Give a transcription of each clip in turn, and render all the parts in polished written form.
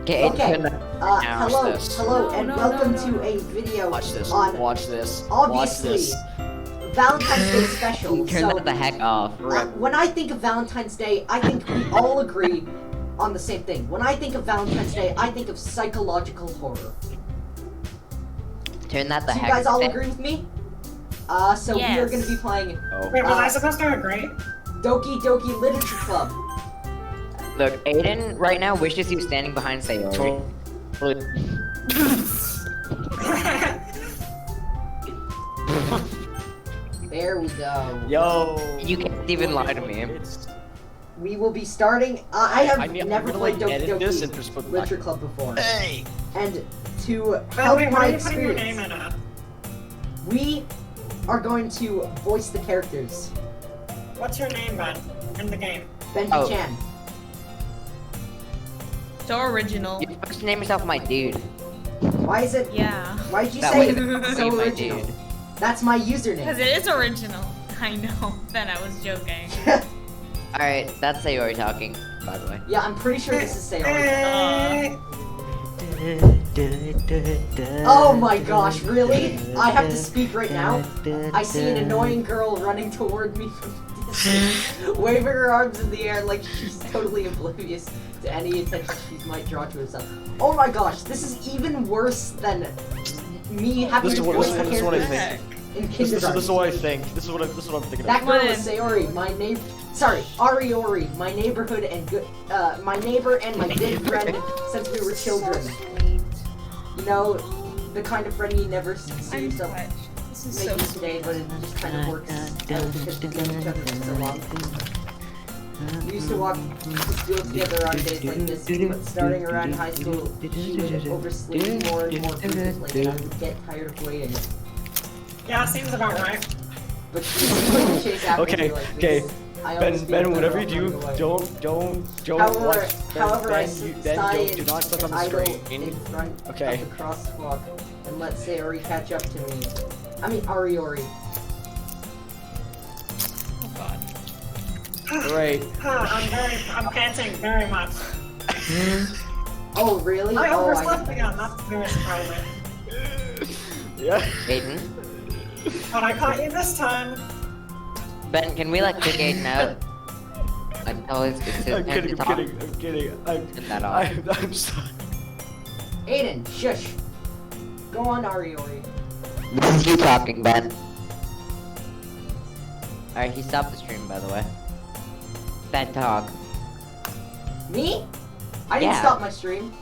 Okay, Okay, now hello, watch this. hello, and No, welcome no, to no. a video Watch this. on Watch this. obviously Watch this. Valentine's Day special. Turn So, that the heck off. Rip. when I think of Valentine's Day, I think we all agree on the same thing. When I think of Valentine's Day, I think of psychological horror. Turn that the Do you heck guys all off. agree with me? So we are Yes. going to be playing Wait, was I supposed to agree? Doki Doki Literature Club. Look, Aiden right now wishes he was standing behind Sayori. There we go. Yo. You can't even lie to me. We will be starting. I have I'm never gonna, played like, Doki edit this and Doki just put Literature Club before. Hey. And to By the help way, what my are you putting your name experience, in at? we are going to voice the characters. What's your name, Ben, in the game? Benji Oh. Chan. So original. You're supposed to name yourself my dude. Why is it? Yeah. Why'd you That say way it's Be so my original? dude. That's my Because username. it is original. I know. Then I was joking. Alright, that's Sayori talking, by the way. Yeah, I'm pretty sure this is Sayori. Hey. Oh my gosh, really? I have to speak right now? I see an annoying girl running toward me from a distance, waving her arms in the air like she's totally oblivious to any attention she might draw to herself. Oh my gosh, this is even worse than me having This to is what- voice this the is what I characters think. in This kindergarten. is what I think. This is what I'm thinking That of. girl Come was on. Sayori, my neighbor. Sorry, Ariori, my neighborhood and good, my neighbor and my good friend since we were children. You know, the kind of friend you never see I'm yourself touched. This is so making sweet. today, but it just kind of works out because we've known each other for so long. We used to walk to school together on days like this, but starting around high school, she would oversleep more and more frequently, and I would get tired of waiting. Yeah, seems about right. But she would chase after Okay, me like okay. this. I always Ben, feel whatever better you off do, running away. don't However, watch. however, I Ben, do sigh not step on and the idle screen. in front Okay. of the crosswalk and let Sayori catch up to me. I mean, Ariori. Oh god. Right. I'm panting very much. Oh, really? I Oh, overslept again, that's very surprising. Yeah. Aiden? But I caught you this time. Ben, can we like kick Aiden out? Until it's his I'm turn kidding. to I'm talk? kidding. I'm kidding. Turn that off. I'm sorry. Aiden, shush. Go on, Ariori. This is you talking, Ben. Alright, he stopped the stream, by the way. Ben, talk. Me? I didn't Yeah. stop my stream.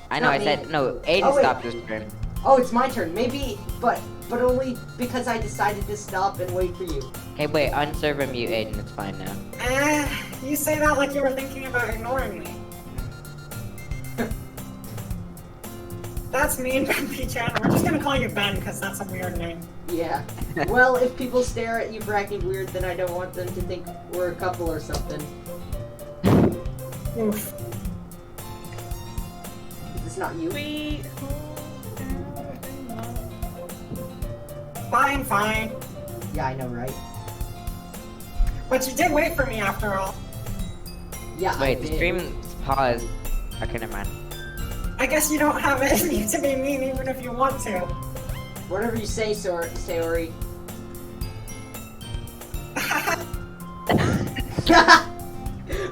I know, Not I me. said, no, Aiden Oh, wait. stopped the stream. Oh, it's my turn. Maybe, but only because I decided to stop and wait for you. Okay, wait, unserve mute Aiden, it's fine now. You say that like you were thinking about ignoring me. That's me and Ben P-Chan. We're just gonna call you Ben because that's a weird name. Yeah. Well, if people stare at you for acting weird, then I don't want them to think we're a couple or something. Oof. Is this not you? Sweet Fine, fine. Yeah, I know, right? But you did wait for me after all. Yeah, I Wait, the did. stream's paused. Okay, never mind. I guess you don't have it in you to be mean even if you want to. Whatever you say, Sayori.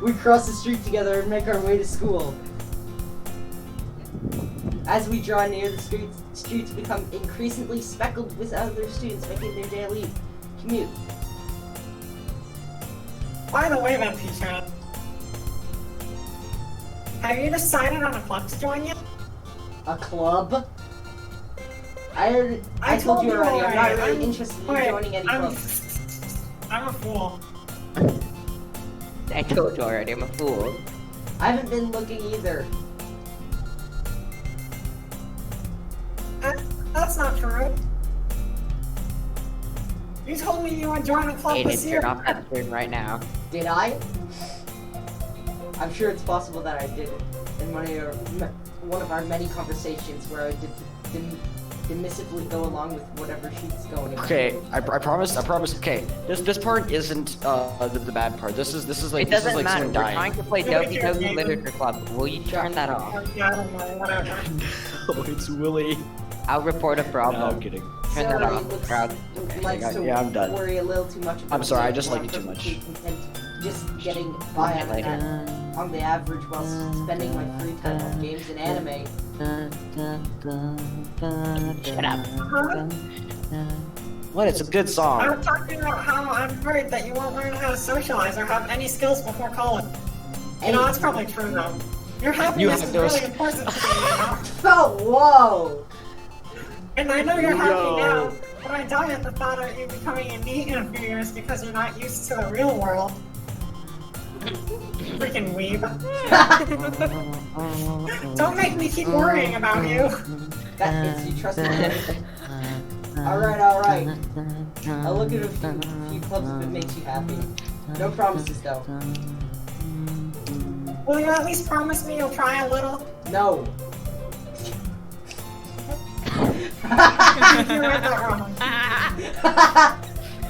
We cross the street together and make our way to school. As we draw near, the streets become increasingly speckled with other students making their daily commute. By the way, Ben P-Chan. Have you decided on a club to join yet? A club? I told you already, I'm not really interested in joining any clubs. I'm a fool. I told you already, I'm a fool. I haven't been looking either. That's not true. You told me you would join a club this Aiden, year. turn off that stream right now. Did I? I'm sure it's possible that I did in one of our many conversations where I didn't dismissively go along with whatever she's going about. Okay, I promise. Okay, this part isn't the bad part. This is like It this is doesn't like matter. someone We're dying. trying to play Doki Doki Literature Club. Will you turn that off? Yeah, I don't know, whatever. Oh, it's Willy. I'll report a No, problem. I'm kidding. Turn that Sorry, off, looks, crowd. likes to Yeah, I'm done. worry a little too much about I'm sorry, I it, just like more it too much. perfectly content just getting by on Later. that, on the average while spending my free time on games and anime. Shut up. Huh? What? It's a good I song. was talking about how I'm worried that you won't learn how to socialize or have any skills before college. You know, that's probably true though. Your happiness have is those. really important to me, you know? Oh, whoa! And I know you're happy Yo. now, but I die at the thought of you becoming a NEET in a few years because you're not used to the real world. Freaking weeb. Don't make me keep worrying about you. That is, you trust me. Alright. I'll look at a few clubs if it makes you happy. No promises though. Will you at least promise me you'll try a little? No. You read that wrong.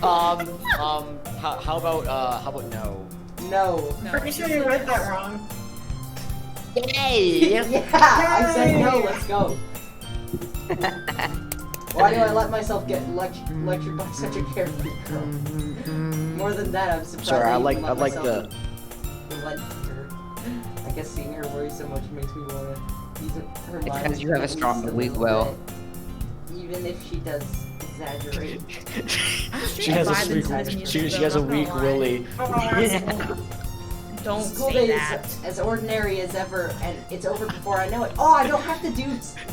How about no? No. Pretty sure you read that wrong. Yay! Yeah, I said no, Yay. let's go. Why do I let myself get lectured by such a carefree girl? More than that, I'm surprised Sorry, I even like let the. myself relent to her. I guess seeing her worry so much makes me wanna use her It's mind. because you have a at strong least weak little will. bit. Even if she does exaggerate. She has a weak. Valentine's She music, has a though, I'm not weak gonna lie. Willy. Oh, that's cool. Don't School say day that. is as ordinary as ever, and it's over before I know it. Oh, I don't have to do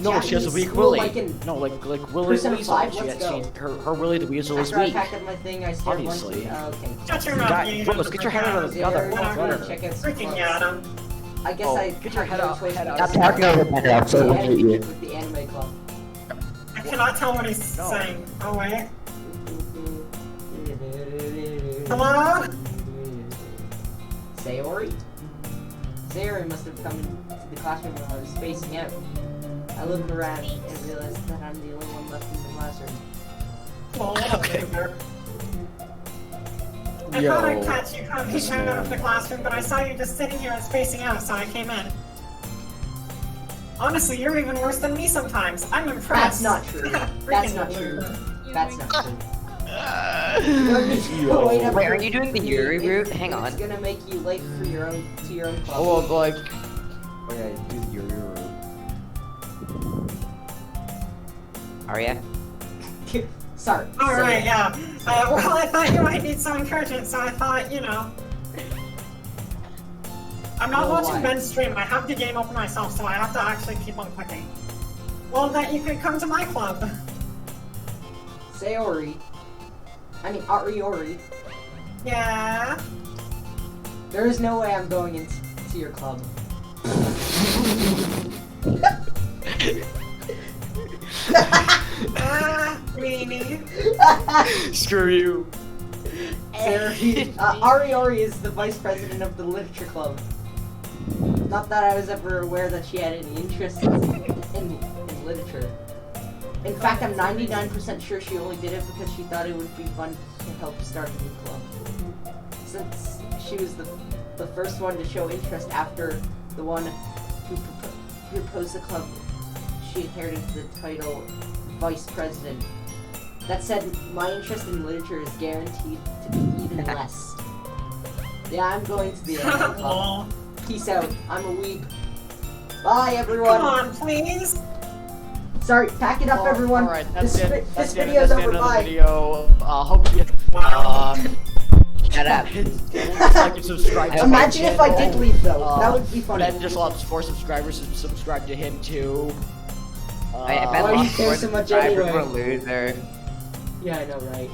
No, she has a Japanese weak school Willy. like in No, like Willy Percent the Weasel. 5, let's go. Her Willy the Weasel is After I weak. packed up my thing, I stared Obviously. blankly. Oh, okay. Shut your mouth, God, you Willis, get your head out of the Yeah, gutter. everyone What? really check out some Freaking clubs. Adam. I guess Oh, I get your had head no out- choice head but out. to Stop talking over my dog, so with I hate you. the anime club. I cannot tell what he's No. saying. Oh, wait. Hello? Sayori? Sayori must have come into the classroom while I was spacing out. I looked around and realized that I'm the only one left in the classroom. Well, Okay. I thought I'd catch you coming this out of man. the classroom, but I saw you just sitting here and spacing out, so I came in. Honestly, you're even worse than me sometimes. I'm That's impressed. not true. That's Freaking not true. loser. That's not true. Yo. Wait up Wait, here. are you doing the Yuri route? Hang It's on. gonna make you late for your own club. Oh, well, like. Oh yeah, do your. Arya? Sorry. Alright, yeah. Well, I thought you might need some encouragement, so I thought, you know. I'm not Well, watching why? Ben's stream. I have the game open myself, so I have to actually keep on clicking. Well, that you could come to my club. Sayori. I mean, Ariori. Yeah. There is no way I'm going into your club. Meanie. Screw you. Sayori, Ariori is the vice president of the literature club. Not that I was ever aware that she had any interest in literature. In fact, I'm 99% sure she only did it because she thought it would be fun to help start a new club. Since she was the first one to show interest after the one who proposed the club, she inherited the title vice president. That said, my interest in literature is guaranteed to be even less. Yeah, I'm going to the anime club. Aw. Peace out. I'm a weeb. Bye, everyone. Come on, please. Sorry, pack it up, everyone. Alright, that's it. This That's the end- video's that's the over. end of the Bye. video. Hope you. Wow. Shut up. Like and subscribe to my Imagine if I did channel. leave, though. That would be funny. Ben just lost 4 subscribers. Subscribe to him too. I bet Why do you lost care more so much subscribers anyway? for a loser. Yeah, I know, right?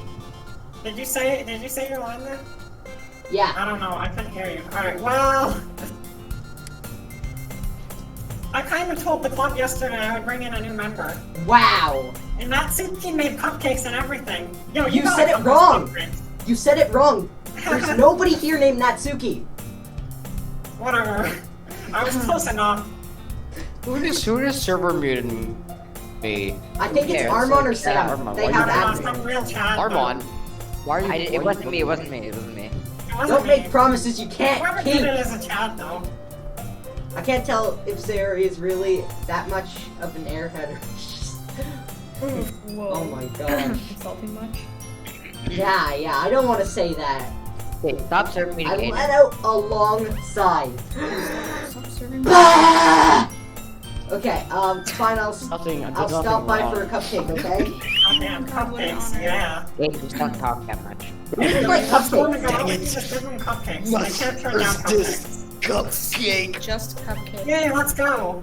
Did you say your line there? Yeah. I don't know, I couldn't hear you. Alright, well... I kind of told the club yesterday I would bring in a new member. Wow. And that Suki made cupcakes and everything. Yo, You gotta said it come to wrong. Secrets. You said it wrong. There's nobody here named Natsuki. Whatever. I was close enough. Who just server muted me? Me. I think it's cares? Armon or Yeah, Sam. Armon. They Why have you- admin. Some real chat. Armon. Why are you? It wasn't me. It wasn't me. It wasn't me. Don't make promises you can't Whoever keep. did it as a chat, though. I can't tell if Sarah is really that much of an airhead or Whoa. Oh my gosh. Insulting much? Yeah, I don't want to say that. Okay, stop serving me I to let out a long sigh. Stop serving me. Bah! Okay, fine, I'll Nothing. I did stop nothing by wrong. for a cupcake, okay? Goddamn cupcakes, yeah. Wait, just don't talk that much. Like Let's go to cupcakes. go. Just give them cupcakes. I can't turn down cupcakes. Cupcake. Just cupcake. Yay, let's go.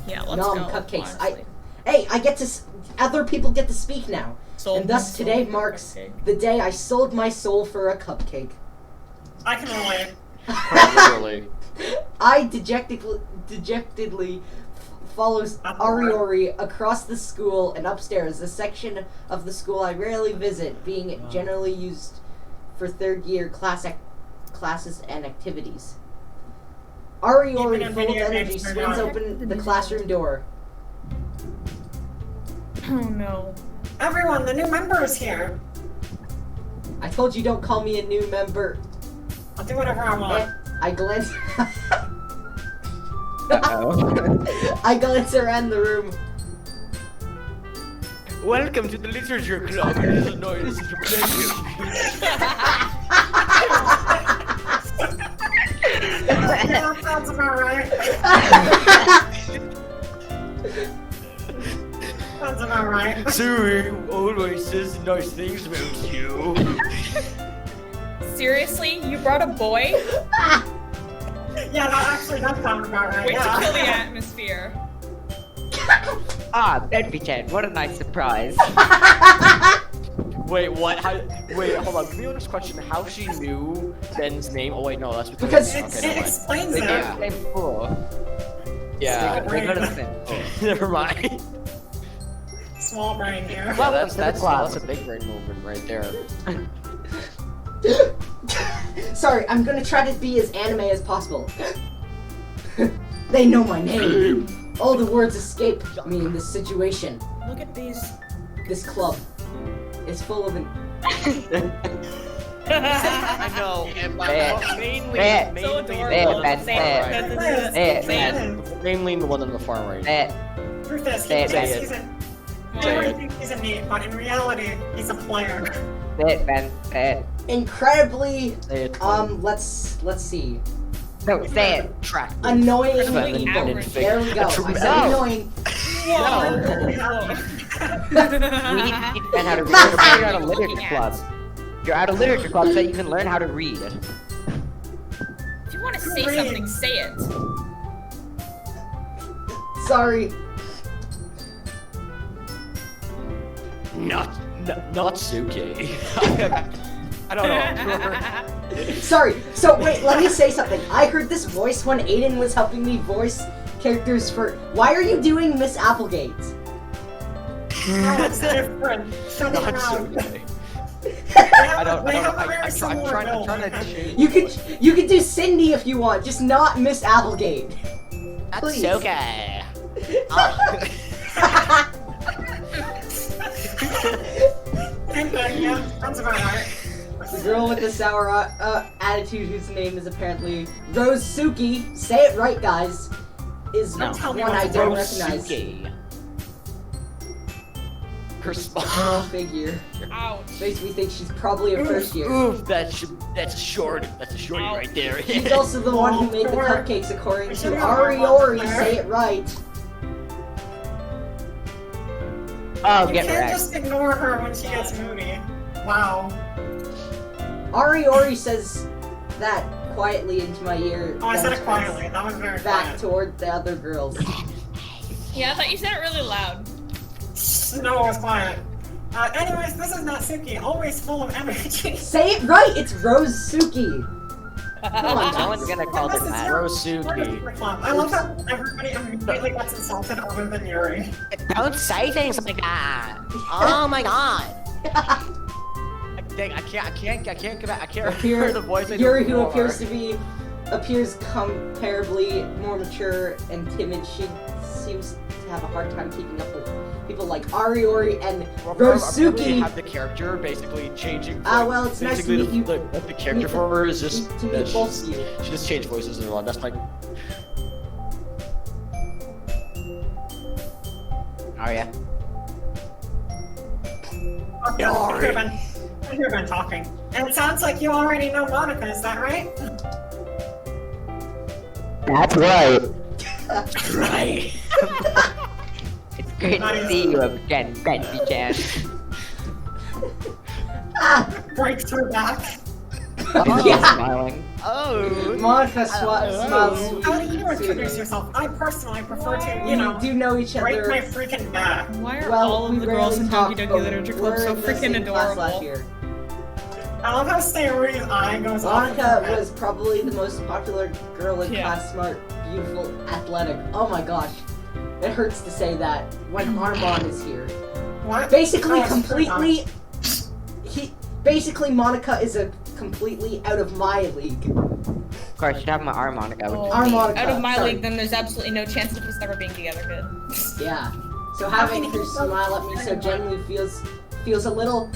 Yeah, let's Nom go. cupcakes. honestly. Hey, I get to. Other people get to speak now, Sold and thus my today soul for marks cupcake. the day I sold my soul for a cupcake. I can relate. Literally. I dejectedly follows Ariori across the school and upstairs, a section of the school I rarely visit, being generally used for third-year classes and activities. Ariori, Even in full of video energy, games, they're swings not. open the classroom door. Oh no. Everyone, the new member is here. I told you don't call me a new member. I'll do whatever I want. I glance. Uh-oh. I glance around the room. Welcome to the literature club. It is a noise. It's a pleasure. Yeah, sounds about right. Sounds about right. Siri always says nice things about you. Seriously? You brought a boy? Yeah, that actually does sound about right. Way to Yeah. kill the atmosphere. Ah, Benby Chan, what a nice surprise. Wait, what? How? Wait, hold on. Can we ask this question? How she knew Ben's name? Oh wait, no, that's Because It, okay, it never mind. explains They it. go to the same school. Yeah. They go to the same school. Never mind. Small brain here. Yeah, Welcome that's to the that's class. a big brain movement right there. Sorry, I'm gonna try to be as anime as possible. They know my name. All the words escape me in this situation. Look at these. This club is full of an. I know, and mainly, Say it. So mainly, adorable. Ben, Say say it. it. Because it's- Say it, say man. mainly the one on the far right. Say it. Truth is, Say he it, thinks say it. he's a. Say Everyone it. thinks he's a neat, but in reality, he's a player. Say it, Ben. Say it. Incredibly, Say it. let's see. No, say it. Track. Annoying Incredibly people. average. There we go. I said No. annoying. Whoa. We need to teach Ben how to read. What You're are out of you literature looking club. at? You're out of literature club so that you can learn how to read. If you want to say something, say it. Sorry. Not Suki. I don't know. Sorry. So wait, let me say something. I heard this voice when Aiden was helping me voice characters for. Why are you doing Miss Applegate? No, it's different. Shut Not it down. Suki. I don't. They have a I'm very similar trying build. to change. You could do Cindy if you want, just not Miss Applegate. That's Please. okay. Yeah, sounds about right. The girl with the sour attitude, whose name is apparently Rose Suki. Say it right, guys. Is Don't tell me one I what's don't Rose recognize. Suki. Her Girl smile. figure Ouch. makes me think she's probably a first year. Oof, that's short. That's a shorty right there. She's also the one who made the cupcakes, according to Ariori. Say it right. Oh, You get can't wrecked. just ignore her when she gets moody. Wow. Ariori says that quietly into my ear. Oh, I said it then quietly. That was very back quiet. toward the other girls. Yeah, I thought you said it really loud. No, it was quiet. Anyways, this is Natsuki, always full of energy. Say it right. It's Rose Suki. Come on, No guys. one's gonna call This them is that. your- Rosuki. I love how everybody immediately gets insulted other than Yuri. Don't say things like that. Oh my god. I can't get back. I can't hear the voice. I Yuri, do who before. appears comparably more mature and timid, she seems to have a hard time keeping up with people like Ariori and I really Rosuki. have the character basically changing. Well, it's nice to basically meet you. the character for her is just To that meet both of you. she just changed voices and a lot. That's like. Arya. Okay, I hear Ben talking. And it sounds like you already know Monica, is that right? That's right. Right. It's great to see you again, Benji-chan. Breaks her back. Oh, Yeah. smiling. Oh. Monica smiles. How do you introduce yourself? I personally prefer to, We do know each break other. my freaking back. Why are Well, all we of the girls rarely in talk, Doki Doki but Literature Club we're so in the freaking same class last adorable? year. I love how Sayori's eye goes off. Monica was probably the most popular girl in Yeah. class, smart, beautiful, athletic. Oh my gosh. It hurts to say that when Armand is here. What? Basically, Oh, completely. Basically, Monica is a completely out of my league. Of course, you're talking about Armonica. Oh, Our Monica, out of my sorry. league, then there's absolutely no chance of us ever being together, good. Yeah. So having her smile at me so gently feels a little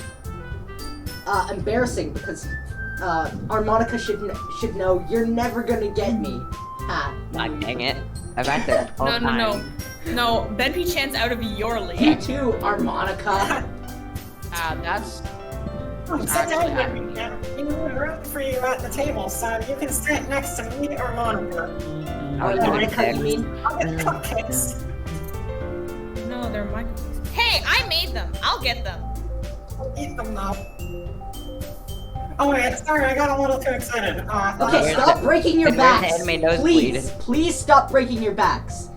embarrassing because Armonica should know you're never gonna get me. Ha. God dang it. I've had this whole No, time. No, Ben P. Chan's out of your You league. too, Armonica. That's. Sit down with me, Ken. We need room for you at the table, so you can sit next to me or Monica. Armonica, you mean? I'll get cupcakes. No, they're my cookies. Hey, I made them. I'll get them. I'll eat them now. Oh wait, sorry, I got a little too excited. Okay, Where's stop the- breaking your and where's the backs. anime nosebleed? Please stop breaking your backs.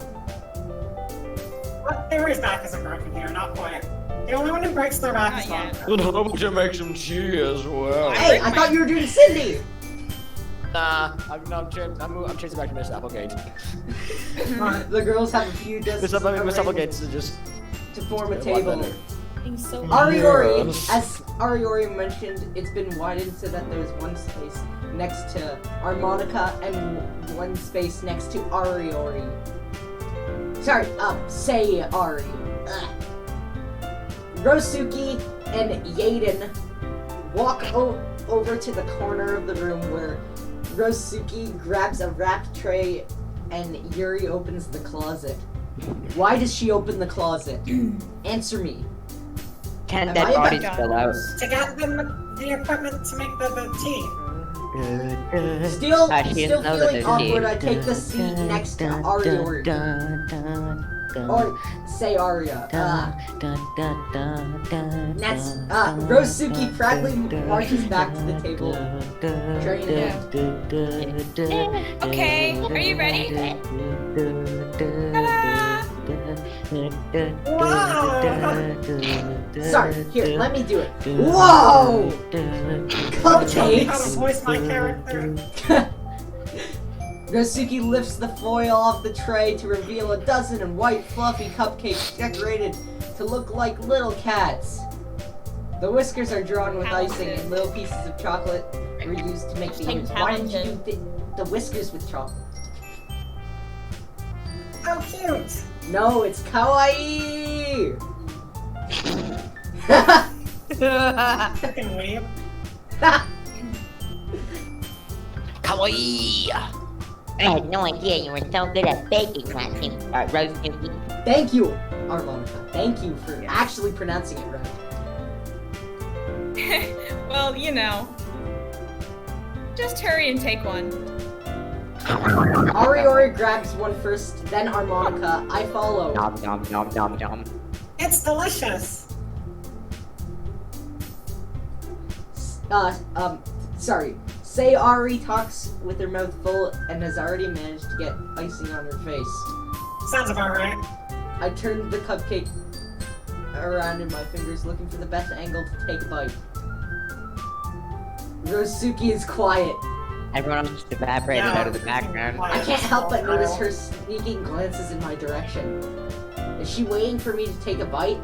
Theory's back isn't broken here, not quite. The only one who breaks their back is Not yet. Monica. Well, how about you make some tea as well? Hey, I thought you were doing Cindy. Nah, I'm chasing back to Miss Applegate. The girls have a few Miss desks Applegate is just. to form a a lot table. better. Being so Ariori, Yes. as Ariori mentioned, it's been widened so that there's one space next to Armonica and one space next to Ariori. Sorry, say Ari. Ugh. Rosuki and Yaden walk over to the corner of the room where Rosuki grabs a wrap tray and Yuri opens the closet. Why does she open the closet? Answer me. 10 Am dead I bodies about- still out. To get them the equipment to make the tea. Still She doesn't know that feeling there's awkward, tea. I take the seat next to Ariori. Or say Aria. That's Rosuki proudly marches back to the table. Tray in hand. Okay, are you ready? Ta-da! Sorry, here, let me do it. Whoa! Tell me how to Cupcakes! voice my character. Rosuki lifts the foil off the tray to reveal a dozen of white, fluffy cupcakes decorated to look like little cats. The whiskers are drawn with icing and little pieces of chocolate were used to make the image. Why didn't you do the whiskers with chocolate? How cute. No, it's kawaii! Fucking weeb. Kawaii! I had no idea you were so good at baking, Matthew. Rosuki. Thank you, Armonica. Thank you for actually pronouncing it right. Well, you know. Just hurry and take one. Ariori grabs one first, then Armonica. I follow. Nom nom nom nom nom. It's delicious. Sorry. Say Ari talks with her mouth full and has already managed to get icing on her face. Sounds about right. I turned the cupcake around in my fingers, looking for the best angle to take a bite. Rosuki is quiet. Everyone else just evaporated out of the background. I can't help but notice her sneaking glances in my direction. Is she waiting for me to take a bite?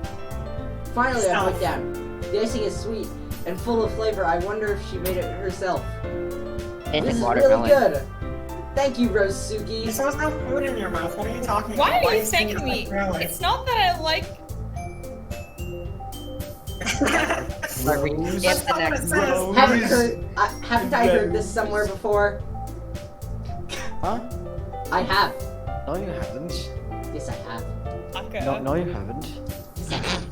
Finally, I bite down. The icing is sweet and full of flavor. I wonder if she made it herself. It's This is watermelon. really good. Thank you, You're Rosuki. supposed to have food in your mouth. What are you talking about? Why are you is thanking it me? really? It's not that I like. Where we That's skip the not what it next says. one. Haven't I heard this somewhere before? Huh? I have. No, you haven't. Yes, I have. Okay. No, you haven't. Yes, I have.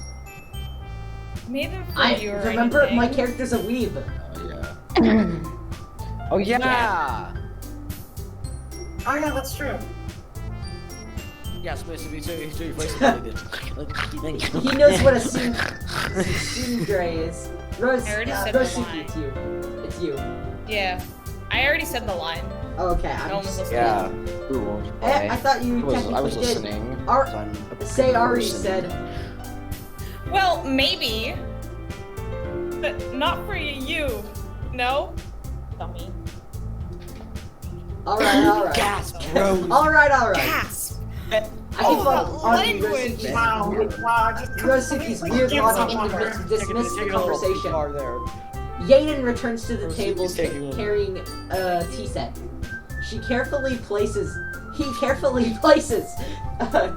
Made them for I you or remember anything. my character's a weeb. Oh yeah. Oh yeah. Oh yeah, that's true. Yes, basically, so He knows what a tsundere is. Rose, I already said the Rosuki, line. it's you. It's you. Yeah. I already said the line. Oh, okay, No I'm one was just... listening. Yeah. I thought you I was technically did. listening. Ar- 'cause I'm a Say good Ari person. said. Well, maybe. But not for you. No? Dummy. Alright. Gasp, bro. Alright. Gasp! I Oh, keep that on language. Wow, just Rosuki's weird give logic someone and her. dismiss the Take it a little too conversation. far there. Yaden returns to the Rosuki's table taking it. carrying a tea set. He carefully places a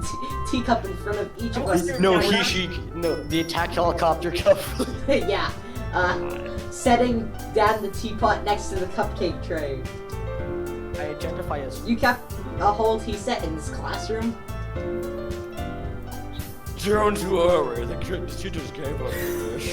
teacup in front of each of us. No, the attack helicopter cup. Yeah. Setting down the teapot next to the cupcake tray. I identify as You kept a whole tea set in this classroom? Don't worry, the teachers gave us this.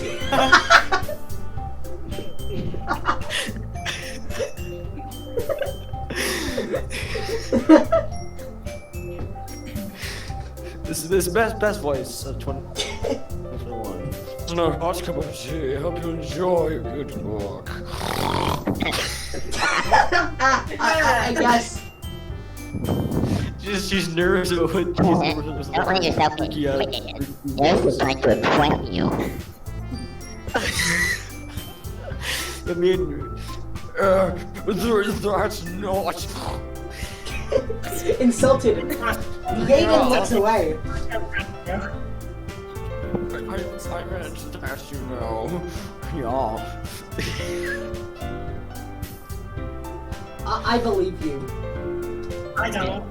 This best voice of 2021. No hot cup of tea. Hope you enjoy your good work. I guess. She's nervous about what she's Don't let yourself get intimidated. This is trying to impress you. I mean, that's not. Insulted. Yaden looks away. I meant to ask you now. Yeah. I believe you. I don't.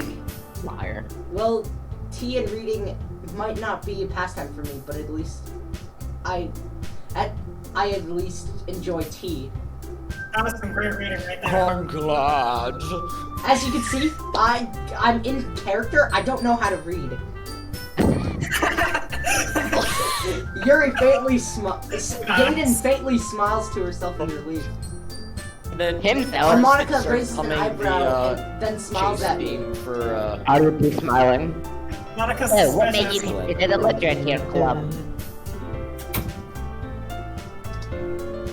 Liar. Well, tea and reading might not be a pastime for me, but at least I at least enjoy tea. That was some great reading right there. I'm glad. As you can see, I'm in character. I don't know how to read. Yuri faintly Yaden faintly smiles to herself in relief. And then Himself. Harmonica starts raises an humming eyebrow and then smiles chase at me. theme for I would be smiling. Monica's So, what made you suspicious. consider the literature club?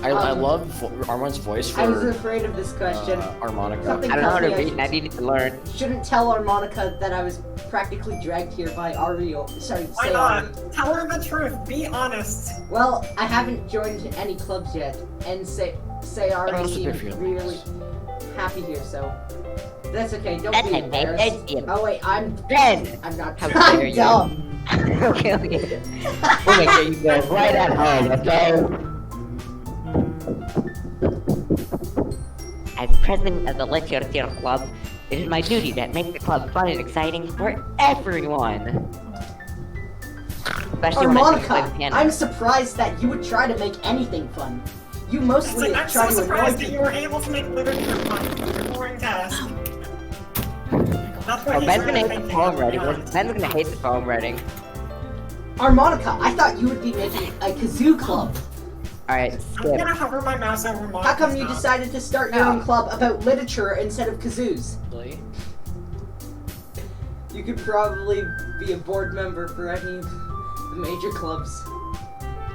I love Armand's voice for I was afraid of this question. harmonica. Something I don't know how to tells me read and I needed to learn. Shouldn't tell Harmonica that I was practically dragged here by Ari. Sorry, Why say Ari. not? Tell her the truth. Be honest. Well, I haven't joined any clubs yet, and say Ari Honest with your seemed feelings. really happy here, so that's okay. Don't That's be okay, embarrassed. thank you. Oh wait, I'm Then, not. How I'm dare you. dumb. okay, okay. We'll make sure you go right at home, okay? As president of the literature club, it is my duty to make the club fun and exciting for everyone. Especially when I play Harmonica, piano. I'm surprised that you would try to make anything fun. You It's mostly like, I'm try so to annoy surprised that you people. were able to make literature fun. It's a boring task. That's what Oh, he's Ben's really gonna hate the thinking, poem to be writing. honest. Ben's gonna hate the poem writing. Harmonica, I thought you would be making a kazoo club. Alright, I'm skip. gonna hover my mouse over Monica's How come you mouth. decided to start your own club about literature instead of kazoos? Really? You could probably be a board member for any of the major clubs.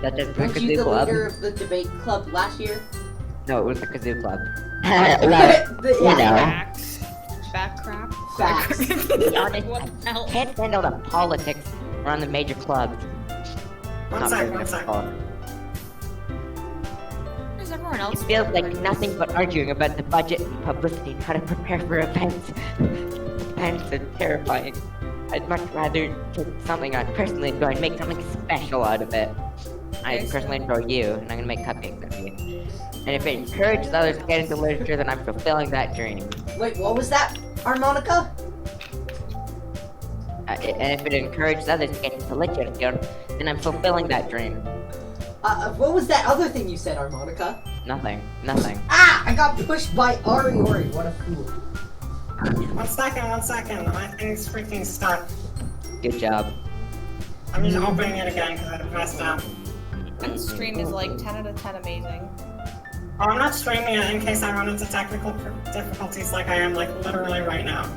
That is the Weren't you kazoo the club. leader of the debate club last year? No, it was the kazoo club. Look, The- you know. Facts. Back crap. Facts. to be honest, What the hell? I can't handle the politics around the major clubs. One Not sec, very one much sec. talk. Where's everyone It else? feels like nothing but arguing about the budget and publicity and how to prepare for events. Events are terrifying. I'd much rather take something I personally enjoy and make something special out of it. I Okay, so- personally enjoy you, and I'm gonna make cupcakes out of you. And if it encourages others to get into literature, then I'm fulfilling that dream. Wait, what was that? harmonica? And if it encourages others to get into literature, then I'm fulfilling that dream. What was that other thing you said, harmonica? Nothing. Ah! I got pushed by Ori. What a fool. 1 second. My thing's freaking stuck. Good job. I'm just opening it again because I messed up. And stream is like 10 out of 10 amazing. Oh, I'm not streaming it in case I run into technical difficulties like I am, like, literally right now.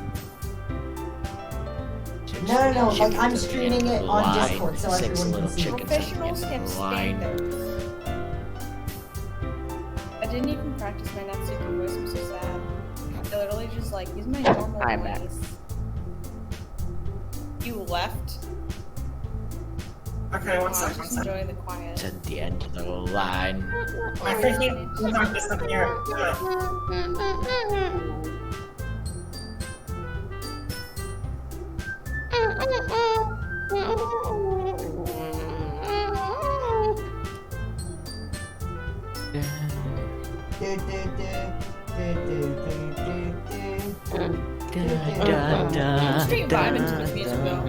No, like I'm streaming it on Discord so everyone can see. Professionals have standards. I didn't even practice my Natsuki voice, I'm so sad. I literally just like, use my normal I'm back. voice. You left? Okay, one Oh, second. just enjoy the quiet. To the end of the line. My freaking don't disappear. Stream vibing to this music though.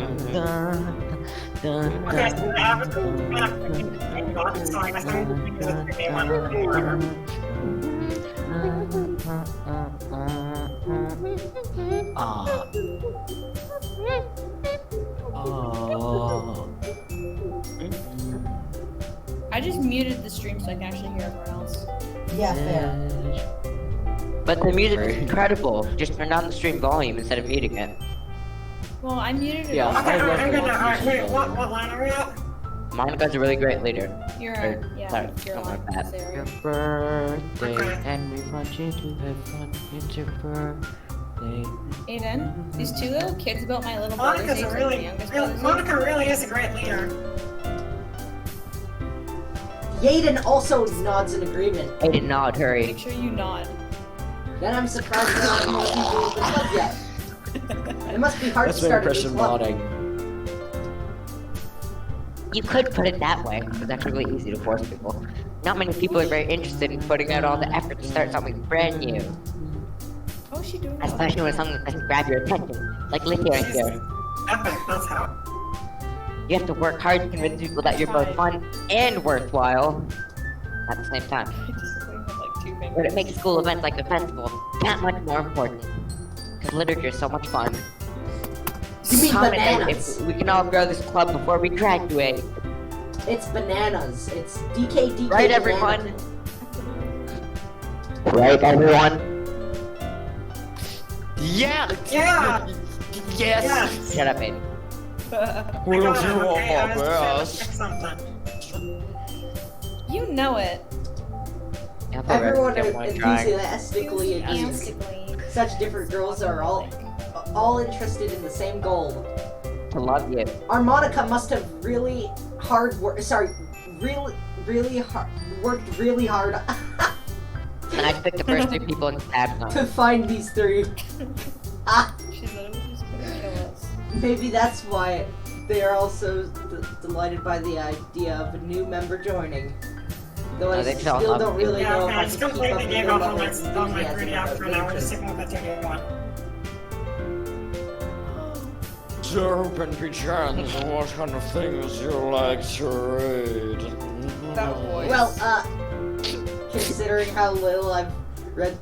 Okay, so I have a freaking God, so I guess I'm going to use it for me one. I just muted the stream so I can actually hear everyone else. Yeah, fair. But the music is incredible. Just turn down the stream volume instead of muting it. Well, I muted it. Yeah, all. Okay, I love I'm the good now. Alright, wait, music. what line are we at? Monica's a really great leader. You're Sorry, you're something on like that. this area. Birthday, Okay. and we want you to have fun. It's your birthday. Aiden, these two little kids about my little brother's Monica's age, a like really, the youngest really, brother's Monica really is a great leader. Yaden also nods in agreement. Aiden, nod, age. hurry. Make sure you nod. Then I'm surprised there's not more people in the club yet. It must be hard That's to my start a impression new club. nodding. You could put it that way. It's actually really easy to force people. Not many people are very interested in putting out all the effort to start something brand new. How is she doing that? Especially when something doesn't grab your attention. Like littering She's here. epic, that's how. You have to work hard to convince people that you're both fun and worthwhile at the same time. I just like with like 2 fingers. But it makes school events like the festival that much more important. Because literature is so much fun. You mean Comment bananas? if we can all grow this club before we graduate. It's bananas. It's DK Right, banana. everyone? Right, everyone? Yeah! Yeah! Yes! Yes! Shut up, Aiden. What I if got you it, want okay, I my was just trying to best? check something. You know it. Yeah, but Everyone we're is trying. enthusiastically agrees. Enthusiastically. Such different girls are all interested in the same goal. To love you. Harmonica must have really hard work. Sorry, really hard worked really hard And I picked the first 3 people in tab to zone. find these 3. Ah, She's literally just gonna kill us. maybe that's why they are all so delighted by the idea of a new member joining. Though I No, they fell in still love don't with you. really Yeah, know okay, if I I just can keep up completely with gave their up on level my, of on my 3D enthusiasm out for for now. We're just literature. sticking with the 2D one. Derp and Pichans, what kind of things you like to read? That voice. Well, considering how little I've read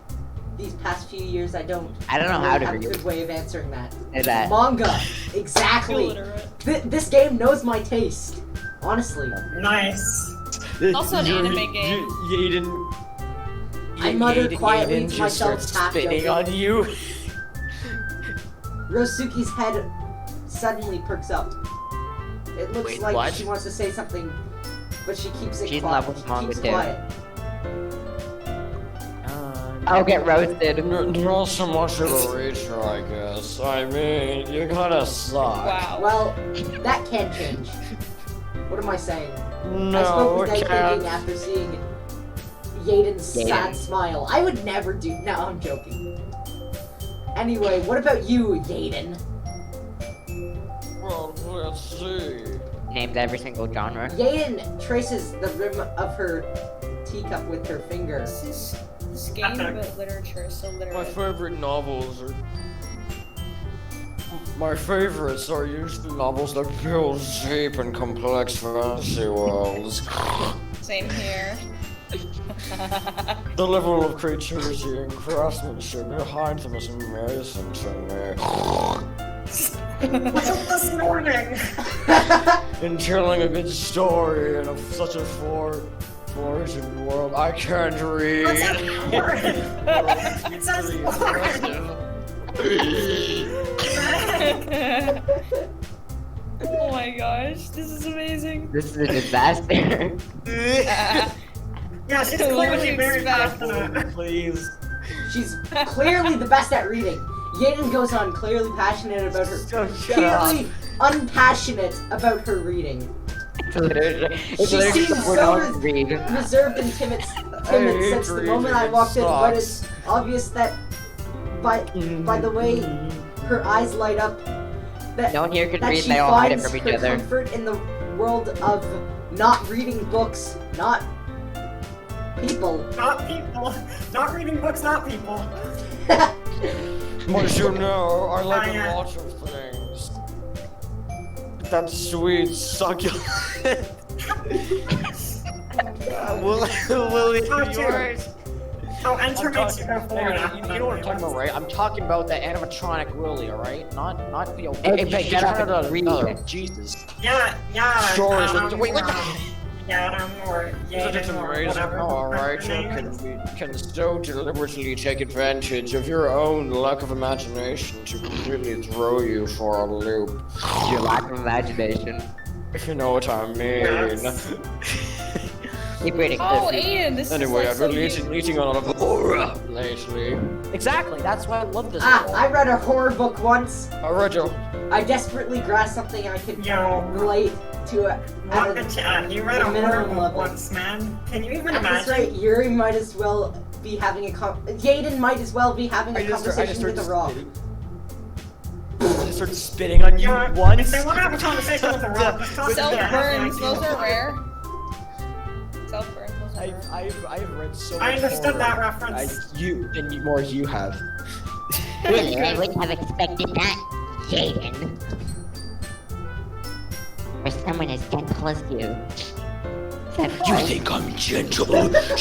these past few years, I don't I don't know really how to have a read. good way of answering that. Is that? Manga, exactly. Illiterate. This game knows my taste. Honestly, Nice. Also an anime game. Yaden. I muttered Yaden quietly to just myself, starts half spitting joking. on you. Rosuki's head suddenly perks up. It looks Wait, like what? she wants to say something, but she keeps it She's in quiet. love with She manga keeps too. quiet. I'll get roasted. Not so much of a reacher, I guess. I mean, you kinda suck. Wow. Well, that can change. What am I saying? I No, spoke with it Night can't. after seeing Yaden's Yaden. sad smile. I would never do. No, I'm joking. Anyway, what about you, Yaden? Well, let's see. Named every single genre. Yaden traces the rim of her teacup with her finger. This game about literature is so My literate. favorite novels are My favorites are usually novels that build deep and complex fantasy worlds. Same here. The level of creativity and craftsmanship behind them is amazing to me. What's up this morning? In telling a good story in such a flourishing world, I can't read. What's up morning? It says morning. Oh my gosh, this is amazing. This is a disaster. Yeah, she's What would clearly you very expect? confident. Please. She's clearly the best at reading. Yaden goes on clearly passionate about her. Shut up. Clearly unpassionate about her reading. It's literally She literally seems we're so not read. reserved and timid hate since the reading, moment I it walked in, but sucks. it's obvious that by the way her eyes light up that, No one here can that read, she they all hide it finds from each her other. comfort in the world of not reading books, not people. Not people. Not reading books, not people. As you know, I like yeah. a lot of things. That sweet succulent. Will it How be to? yours? Oh, enter I'm makes you go talking, forward. you know what I'm talking about, right? I'm talking about the animatronic Willy, alright? Not the old. Hey, Hey, shut up no, and read. Jesus. Yeah. Stories Adam with- wait, what the- Moore. Yeah, Adam Moore. Isn't it Yaden Moore, amazing whatever how a her writer name is. can so deliberately take advantage of your own lack of imagination to completely throw you for a loop? Your lack of imagination. If you know what I mean. Yes. Keep reading. Oh, Aiden, this Anyway, is I've like been so eating a lot of horror lately. Exactly, that's why I love this Ah, world. I read a horror book once. I read your I desperately grasped something I could Yo. relate to it. What the chat? You read a minimum horror book level. once, man. Can you even That's imagine? right, Yuri might as well be having a Yaden might as well be having a conversation with a rock. I just started spitting on you Yeah, once. If they want to have a conversation with the rock, just talk to them. self-burns, those are rare. Self-burns, those are rare. I've read so much I understood horror. that reference. More you have. Really, I wouldn't have expected that, Jaden. For someone as gentle as you. You think I'm gentle?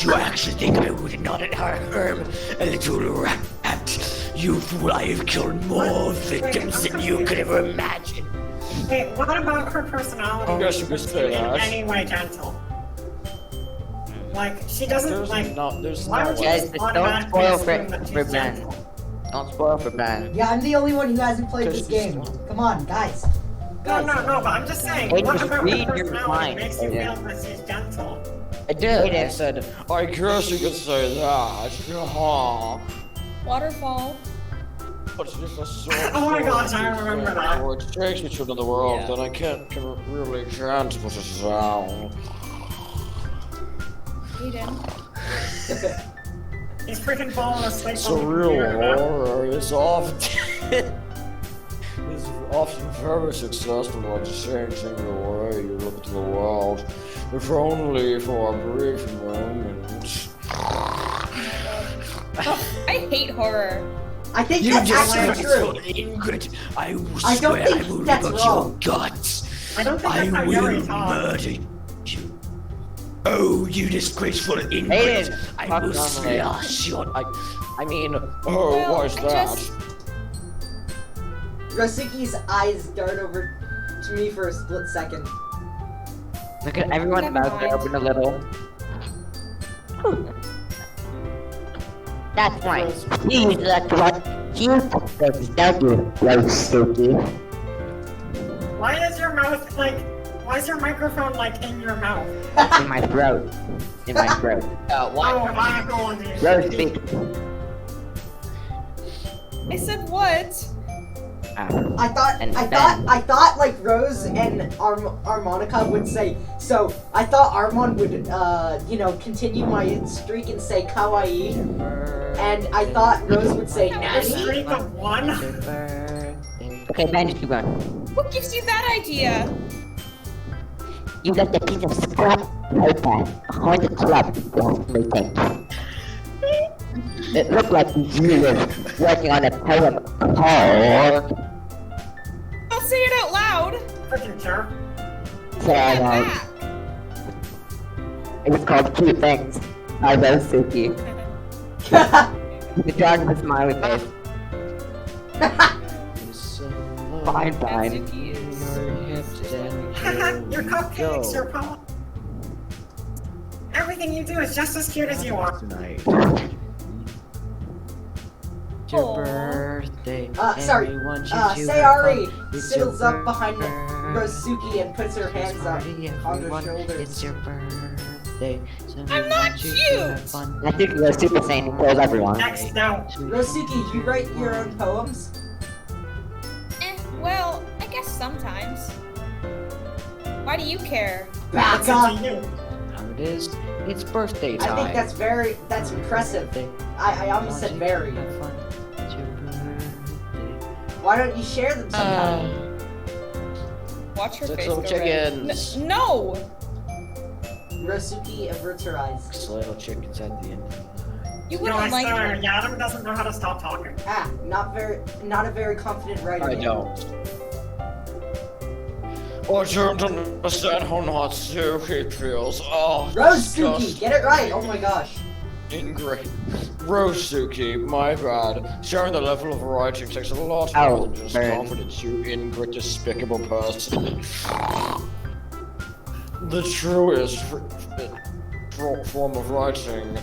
You actually think I would not harm a little rat? You fool, I have killed more victims than you could ever imagine. Wait, what about her personality? I guess you could say in that. any way gentle? Like, she doesn't, There's like, no why would you Guys, just don't automatically spoil assume that for she's Ben. gentle? Don't spoil for Ben. Yeah, I'm the only one who hasn't played this Because- game. Come on, guys. No, but I'm just saying, Hey, what just about read her your personality mind, makes you Aiden. feel that she's gentle? I do. I said, I guess you could say that. Yeah. Waterfall. But it's just a sort Oh my gosh, I remember that. Or it takes me to another world, Yeah. then I really can't put it down. Aiden. He's freaking falling asleep It's on a the real computer, man. horror is often very successful at changing the way you look at the world, if only for a brief moment. I hate horror. I think You that's just actually true. Ingrid, I will I don't swear think I will that's rip out wrong. your guts. I don't think I that's how will Yuri talks. murder you. Oh, you disgraceful Ingrid! Aiden, I talk will normally. slash your. I mean, Oh, Well, why's I that? just- Rosiki's eyes dart over to me for a split second. Look at everyone's Never mouths are mind. open a little. That's right. Please look what you things, don't you, Doki? Why is your mouth, like, why is your microphone, like, in your mouth? In my throat. In my throat. Oh, my apologies. Rose, speak. I said what? I thought like Rose and Harmonica would say. So I thought Armon would continue my streak and say kawaii, and I thought Rose would say A nani. streak of one? Okay, Ben, just keep going. What gives you that idea? You left a piece of scrap paper behind the club last meeting. It looked like you were working on a poem called say it out loud. Freaking jerk. So, it was called Cute Things by Rosuki. The dog with a smiley face. Fine, fine. Natsuki is. Your cupcakes, your pop. Everything you do is just as cute as you are. Tonight. Your birthday. Sorry. Sayari sidles up behind Rosuki and puts her hands on her shoulders. It's your birthday. I'm not cute! I think Rosuki saying he kills everyone. Next, no. Rosuki, you write your own poems? Well, I guess sometimes. Why do you care? Back It's up! up to you. How it is? It's birthday time. I think that's impressive. I almost said very. Why don't you share them sometime? Watch her Six face little go red. chickens. No! Rosuki averts her eyes. Six little chickens at the end. You No, I wouldn't like swear, that. Yadam doesn't know how to stop talking. Not a very confident writer. I yet. don't. I don't understand how Natsuki feels. Oh, Rosuki, disgusting. get it right! Oh my gosh. Ingrid. Rosuki, my bad. Sharing the level of writing takes a lot Oh, more than just burn. confidence, you Ingrid despicable person. The truest form of writing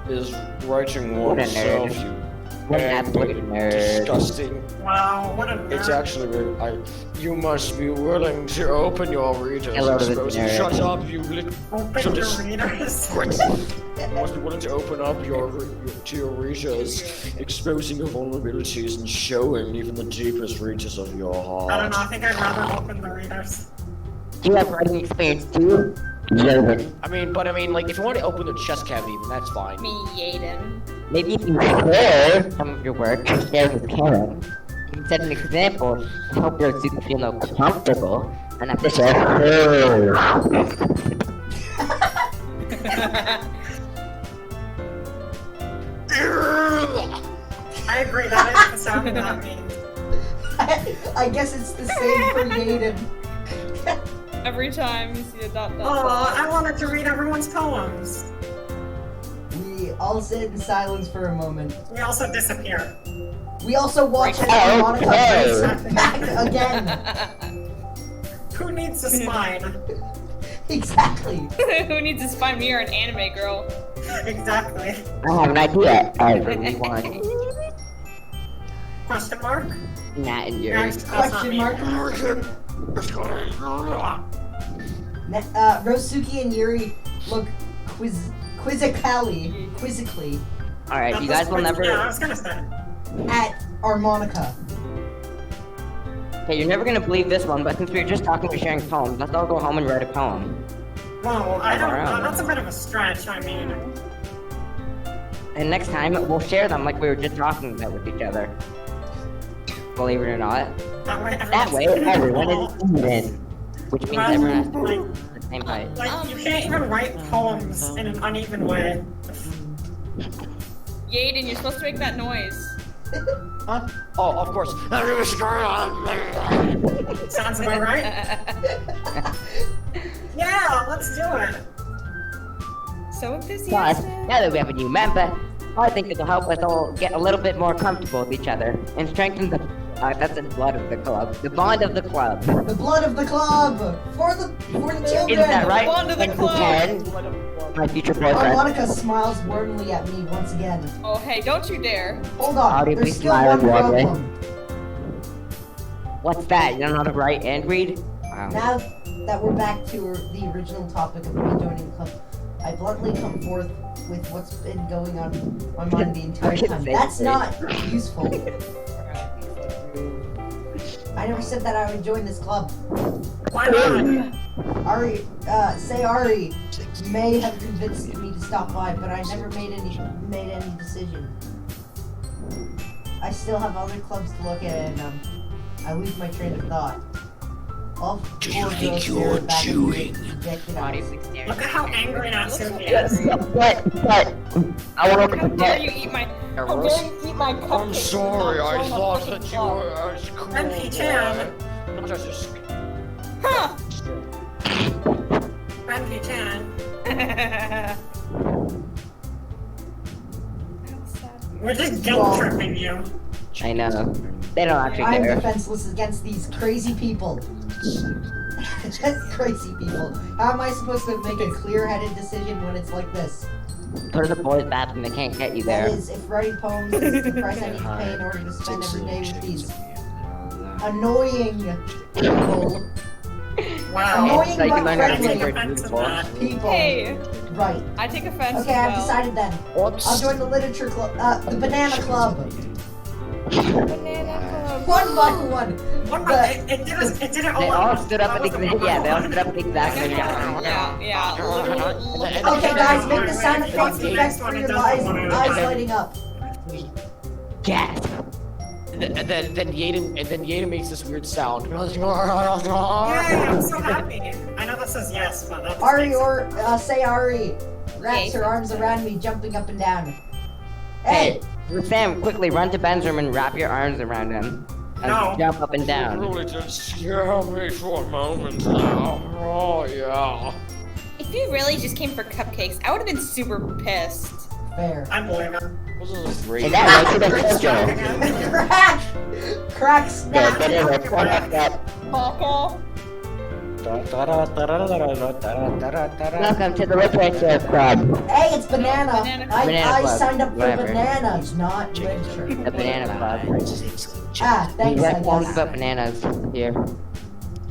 is writing What a oneself, nerd. you What an absolute angry, nerd. disgusting. Wow, what a nerd. It's actually very, you must be willing to open your readers. Hello to the exposing- nerd. Shut up, you little. Open So your dis- readers. You must be willing to open up to your readers, exposing your vulnerabilities and showing even the deepest reaches of your heart. I don't know, I think I'd rather open the readers. Do you have writing experience too? Yeoman. I mean, like, if you want to open the chest cavity, then that's fine. Me, Yaden. Maybe if you share some of your work, share with Karen, you can set an example to help your students feel more comfortable and have to share her. I agree, that is the sound of that means. I guess it's the same for Yaden. Every time you see a dot dot Oh, dot. I wanted to read everyone's poems. We all sit in silence for a moment. We also disappear. We also watch Oh, Monica okay. race back again. Who needs a spine? Exactly. Who needs to find me or an anime girl? Exactly. I have an idea, everyone. Question mark? Nat and Yuri. Next, that's not Question me. mark. Rosuki and Yuri look quizzically Alright, you guys will Yeah, I never. was gonna say. at Harmonica. Okay, you're never gonna believe this one, but since we were just talking about sharing poems, let's all go home and write a poem. Well, I don't Alright. know. That's a bit of a stretch. I mean, And next time, we'll share them like we were just talking about with each other. Believe it or not. that way That way, everyone is even. Which means everyone has to Like, be the same height. like you can't even write poems in an uneven way. Yaden, you're supposed to make that noise. Huh? Oh, of course. Sounds about right. Yeah, let's do it. So Plus, enthusiastic. now that we have a new member, I think it'll help us all get a little bit more comfortable with each other and strengthen the that's the blood of the club. The bond of the club. The blood of the club for the children. Isn't that right? Bond of the And club. Ken, my future boyfriend. Harmonica smiles warmly at me once again. Oh, hey, don't you dare. Hold on, Audibly there's still smiling one warmly. problem. What's that? You don't know how to write and read? Wow. Now that we're back to the original topic of me joining the club, I bluntly come forth with what's been going on in my mind the entire time. That's not useful. I never said that I would join this club. Why not? Ari may have convinced me to stop by, but I never made any decision. I still have other clubs to look at, and I lose my train of thought. All Do you four think girls you're stare back at me chewing? with dejected eyes. Audibly staring. Look at how angry Natsuki Yes, is. but, I want to How open the dare book. you eat my... How Ross, dare you eat my cupcake? I'm sorry, I thought that you were as cool. MP Chan. Huh. Chan. We're just guilt tripping you. I know. They don't actually I'm care. defenseless against these crazy people. Crazy people. How am I supposed to make a clear-headed decision when it's like this? Go to the boys' bathroom, they can't get you That there. is, if writing poems is the price I need to pay in order to spend every day with these annoying people. Wow. Annoying Like, you but learn how to friendly make Offense to people. that. people. Hey, Right. I take offense Okay, as I've well. decided then. Whoops. I'll join the literature club, the banana club. Banana club. One by one. One The- more, it did it all They at all once. stood up That at was the the exact, one yeah, by they all one. stood up at the exact same time. Yeah. Okay, guys, make the sound Alright, effects the effect next for one, it your does eyes, one at a eyes time. lighting up. Yes. And then Yaden makes this weird sound. Yay, I'm so happy. I know that says yes, but that's Ari, or say Ari. Wraps Yay. her arms around me, jumping up and down. Hey, Hey, Sam, quickly run to Ben's room and wrap your arms around him. And No. jump up and You down. really did scare me for a moment now. Oh, yeah. If you really just came for cupcakes, I would have been super pissed. fair. I believe it. This is a great. And that was the pistol. Crack! Crack The snap! banana club. Papa. Welcome to the literature club. Hey, it's banana. Banana I, Banana I club. signed up for Whatever. bananas, not literature. The banana club. Ah, We thanks, I have songs guess. about bananas here.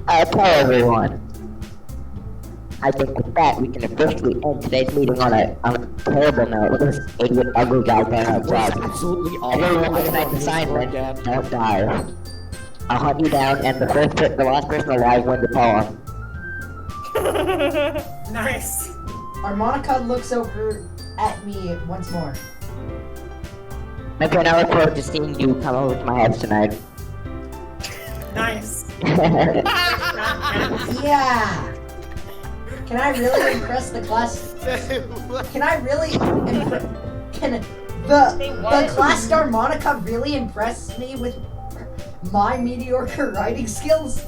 Hello everyone. I think with that we can officially end today's meeting on a terrible note. Look at this idiot ugly guy playing outside. Absolutely Everyone awful. with tonight's assignment, Again. don't die. I'll hunt you down and the last person alive wins the poem. Nice. Harmonica looks over at me once more. Okay, now I look forward to seeing you come over to my house tonight. Nice. Yeah! Can I really impress the class? Can I really Can the class harmonica really impress me with my mediocre writing skills?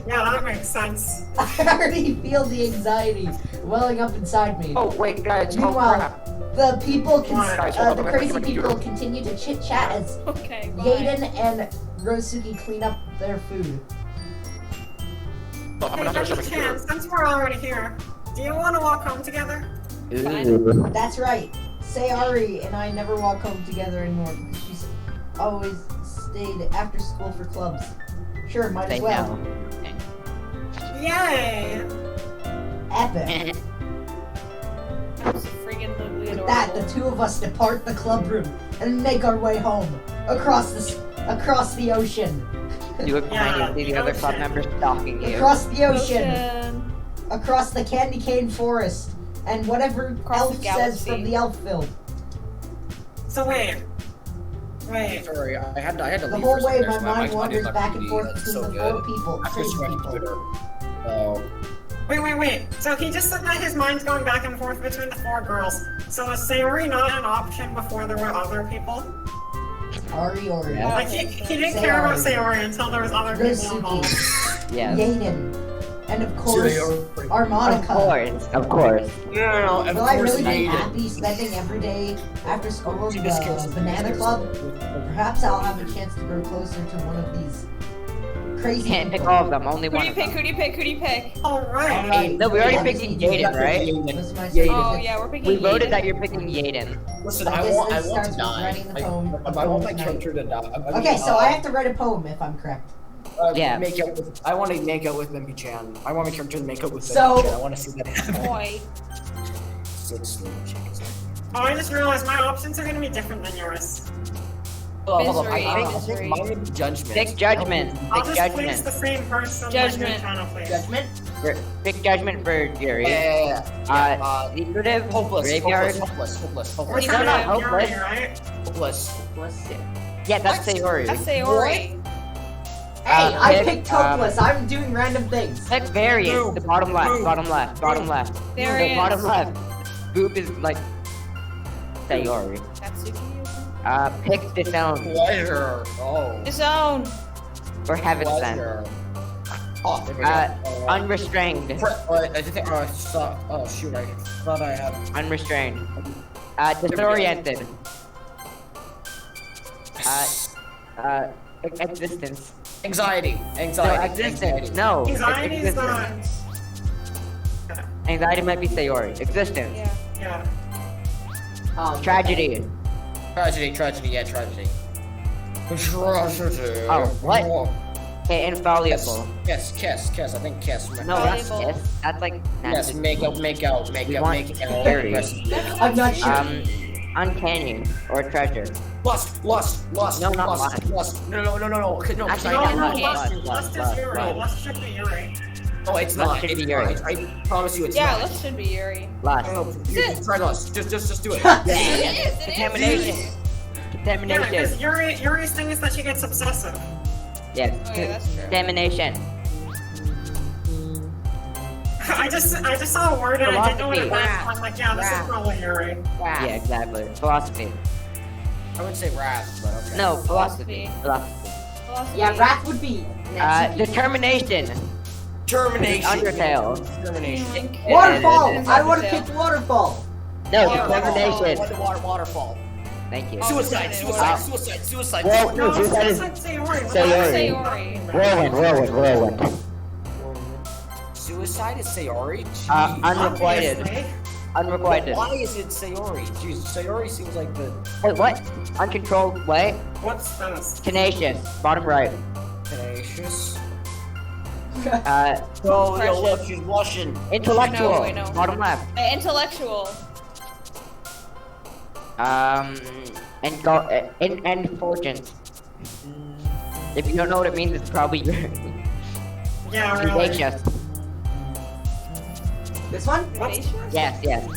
Yeah, that makes sense. I already feel the anxiety welling up inside me. Oh wait, guys. Oh Meanwhile, crap. the people, Guys, hold the on, crazy wait, people continue to chit chat as Okay, bye. Yaden and Rosuki clean up their food. Hey, Dr. Chan, since we're already here, do you want to walk home together? Ooh. That's right. Say Ari and I never walk home together anymore because she's always stayed after school for clubs. Sure, might Say as well. no. Yay! Epic. That was freaking literally With adorable. that, the two of us depart the club room and make our way home across the ocean, You look behind you and see the other club members stalking you. across the ocean, Ocean. across the candy cane forest, and whatever Across elf the says galaxy. from the elfville. So wait. Sorry, I had to The leave whole for a way, second, my so mind wanders not back and really, forth between so the good. four people, I have to crazy switch my people. computer. Oh. Wait. So he just said that his mind's going back and forth between the four girls. So was Sayori not an option before there were other people? Ari Ori, Yeah. Like, he didn't care about Sayori until there was other people involved. Rosuki, Yes. Yaden, and of course, Of Harmonica. course, of course. No, of Will I course really be Yaden. happy spending every day after school in She just cares. the Banana Club? Perhaps I'll have a chance to grow closer to one of these crazy Can't pick people. all of them, only Who do one you of pick? them. Who do you pick? Who do you pick? Alright. No, we already Yeah, picked this is Yaden, right? What's my Yaden. Oh secret? yeah, we're picking We voted Yaden. that you're picking Yaden. Listen, I I guess want this to starts with die. writing the poem- I want my tonight. character to die. Okay, so I have to write a poem if I'm correct. Yeah. Make out with, I want to make out with Mempi Chan. I want my character to make out with So- Mempi Chan. I want to see that happen. Boy. 6 little chickens. Oh, I just realized my options are gonna be different than yours. Hold on, Misery, I think misery. mine would be judgment. Pick judgment. I'll Pick just place the judgment. same person Judgment. like Channel, please. Judgment? Pick judgment for Jerry. Yeah. Secretive, Hopeless. graveyard. Hopeless. We're No, talking not about hopeless. Yuri, right? Hopeless. Yeah, that's Sayori. That's Sayori. Hey, I pick, picked Hopeless. I'm doing random things. Pick variant. The bottom left. Bottom left. Bottom left. The Variant. bottom left. Boop is like Sayori. Tatsuki. Pick disown. Pleasure. Oh. Disown. For heaven's sake. Pleasure. Oh, there we go. Unrestrained. Oh shoot, I thought I had. Unrestrained. Disoriented. Existence. Anxiety. No, Anxiety. existence. No. Anxiety is Existence. not. Anxiety might be Sayori. Existence. Yeah. Yeah. Tragedy. Tragedy. Yeah, tragedy. Tragedy. Oh, what? Okay, infallible. Kiss. I think kiss. No, that's Valuable. kiss. That's like Yes, nasty. make out. We want scary. I'm not sure. Uncanny or treasure. Lust. No, not lust. No. Okay, no, Actually, I no, know. lust. Lust is Yuri. Lust should be Yuri. No, it's Lust not. should It's be not. Yuri. I promise you, it's Yeah, not. lust should be Yuri. Lust. No, you try lust. Just do it. It is. Contamination. Yeah, Contamination. because Yuri's thing is that she gets obsessive. Yes. Oh, yeah, that's true. Contamination. I just saw a word and I didn't know what it Philosophy. meant. I'm like, yeah, this is probably Yuri. Yeah, exactly. Philosophy. I would say wrath, but okay. No, philosophy. Philosophy. Philosophy. Yeah, Wrath would be. Determination. Termination. Undertale. Termination. Waterfall! I would have picked Waterfall! No, Oh, determination. Waterfall. Thank you. Oh, Suicide. Well, No, suicide is it's Sayori. Sayori. Sayori. Whirlwind. Suicide is Sayori? Unrequited. Obviously. Unrequited. Why is it Sayori? Jeez, Sayori seems like the Wait, what? Uncontrolled way? What's this? Tenacious. Bottom right. tenacious. Oh, yo, look, she's blushing. Intellectual. I know. Bottom left. Intellectual. Indulgence. If you don't know what it means, it's probably your Yeah, really. vivacious. This one? Yes.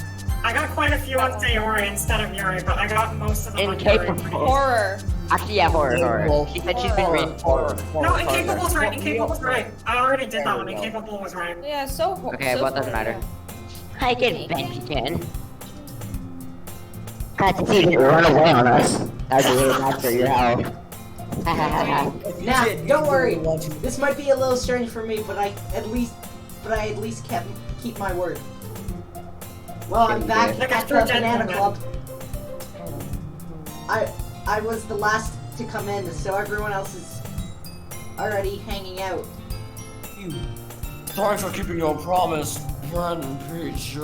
I got quite a few on Sayori instead of Yuri, but I got most of them on Yuri. Incapable. Horror. Actually, yeah, horror. She said she's been reading horror. No, Incapable's right. Incapable's right. I already did that one. Incapable was right. Yeah, so Okay, so what doesn't horror, matter. yeah. I can bench again. Glad to see you didn't run away on us. That was really bad for your health. Nah, don't worry. This might be a little strange for me, but I at least keep my word. Well, I'm back Like a at true the Banana gentleman. Club. I was the last to come in, so everyone else is already hanging out. Thanks for keeping your promise, friend Peach.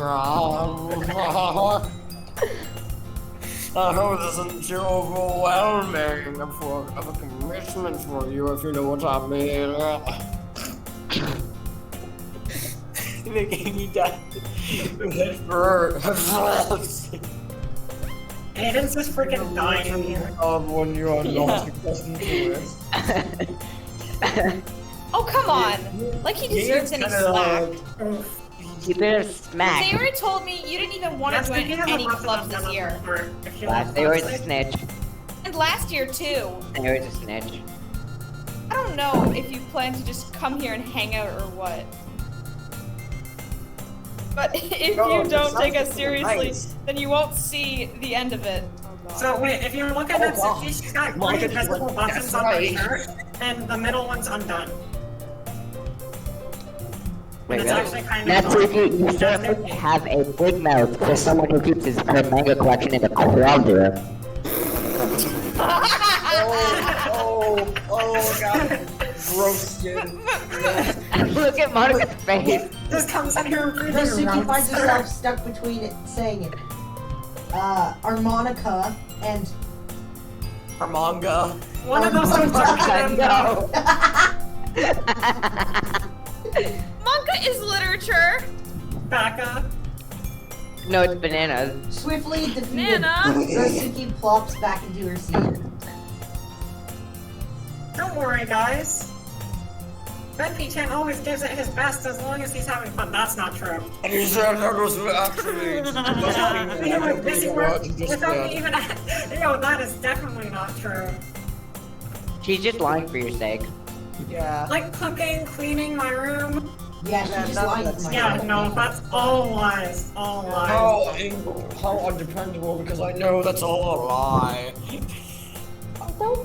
I hope this isn't too overwhelming of a commitment for you, if you know what I mean. Making me die. Aiden's just freaking dying in here. When you are not accustomed to it. Oh, come on. Like he deserves any slack. You better smack. They already told me you didn't even want to join any clubs this year. They always a snitch. And last year, too. They always a snitch. I don't know if you plan to just come here and hang out or what. But if you don't take us seriously, then you won't see the end of it. So wait, if you look at Natsuki, she's got three invisible buttons on her shirt, and the middle one's undone. Wait, And it's really? actually kind of Natsuki, you certainly have a big mouth for someone who keeps her manga collection in a cloud room. Oh, God. Roasted. Look at Monica's face. Just comes in here and breathes Natsuki finds herself stuck between it, saying harmonica and Our manga. One of those are No. Manga is literature. Baka. No, it's bananas. swiftly defeated. Nana. Natsuki plops back into her seat. Don't worry, guys. Ben-P-chan always gives it his best as long as he's having fun. That's not true. And he said that was actually. He was busy working without me even. Yo, that is definitely not true. She's just lying for your sake. Yeah. Like cooking, cleaning my room. Yeah, she just lied to my Yeah, no, that's all lies. All lies. How undependable, because I know that's all a lie.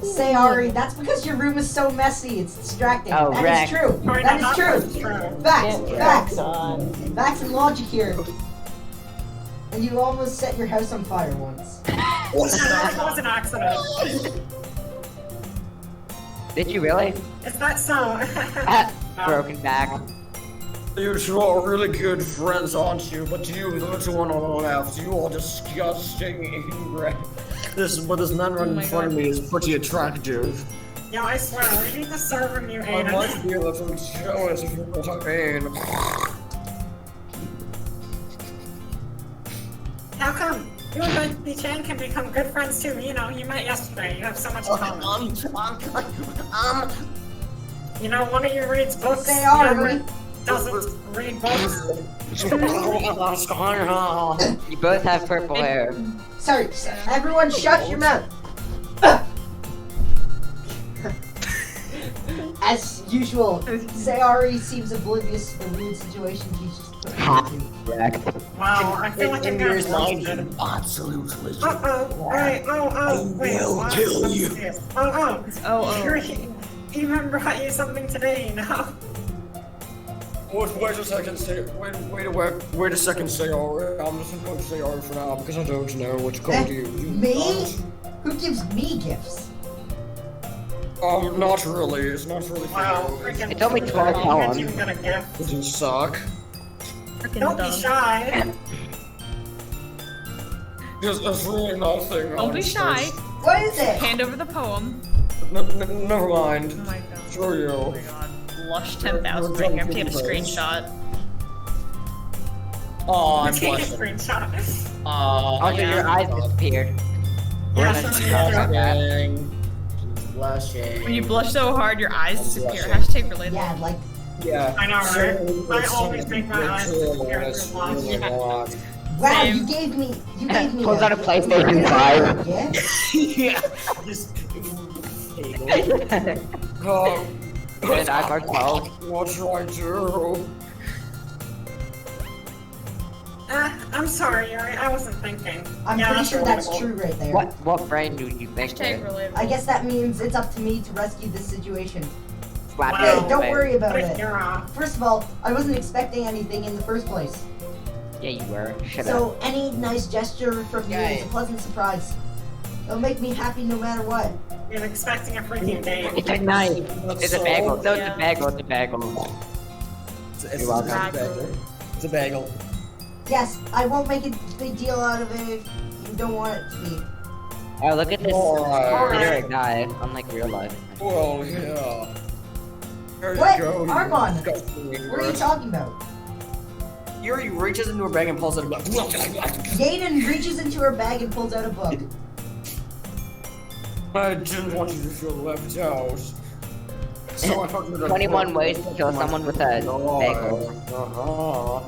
Say Ari, that's because your room is so messy. It's distracting. Oh, That Rex. is true. Alright, That now is that's true. true. Facts. Facts and logic here. And you almost set your house on fire once. That was an accident. Did you really? Is that so? Broken back. You two are really good friends, aren't you? But you, the little one on the left, you are disgusting ingrate. This man running in front of me is pretty attractive. Yeah, I swear, we need to serve him, you I Aiden. must be a little jealous if you know what I mean. How come? You and Doki Chan can become good friends too. You know, you met yesterday. You have so much in common. You know, one of you reads books. Say the other Ari. doesn't read books. You both have purple hair. Sorry, everyone shut your mouth. As usual, Sayari seems oblivious to the weird situation he's just put into. Wow, I feel like I'm gonna roasted. Absolutely. Uh-oh, wait, wait, will what? kill you. He even brought you something today, you know? Wait a second, wait a second, say Ari. I'm just going to say Ari for now because I don't know what to call you. Me? Who gives me gifts? Not really. It's not really Wow, for you. freaking. It's only 12 pounds. You got a gift. Does it suck? Don't be shy. It's really nothing. Don't be shy. What is it? Hand over the poem. Never mind. Oh my god. Show you. Oh my god. Lush 10,000 right here. I'm taking a screenshot. Oh, I'm Take a blushing. screenshot. Also, your eyes disappeared. Yeah, Blushing. When you blush so hard, your eyes disappear. blushing. Hashtag related. Yeah, like, Yeah. I know, right? I always make my eyes disappear through blush. wow, Same. you gave me Pulls out a PlayStation 5. Yeah? Yeah. Just. Oh. And I'm 12. What should I do? I'm sorry, Yuri, I wasn't thinking. I'm Yeah, pretty sure that's relatable. true right there. What brain do you think? Hashtag it? relatable. I guess that means it's up to me to rescue this situation. Slap Wow. you in Hey, the don't face. worry about it. You're First of all, I wasn't expecting anything in the first place. Yeah, you were. Shut up. So any nice gesture from you is a pleasant surprise. It'll make me happy no matter what. You're expecting a freaking date. It's a knife. It's a bagel. No, it's Yeah. a bagel. It's a bagel. It's welcome. a bagel. It's a bagel. Yes, I won't make a big deal out of it if you don't want it to be. Oh, look at this Alright. generic guy. Unlike real life. Well, yeah. There you What? go. you Armand, disgusting What are you ingrate. talking about? Yuri reaches into her bag and pulls out a book. Yaden reaches into her bag and pulls out a book. I didn't want you to feel left out. So I talked to the 21 ways to kill someone with a bagel. Uh-huh.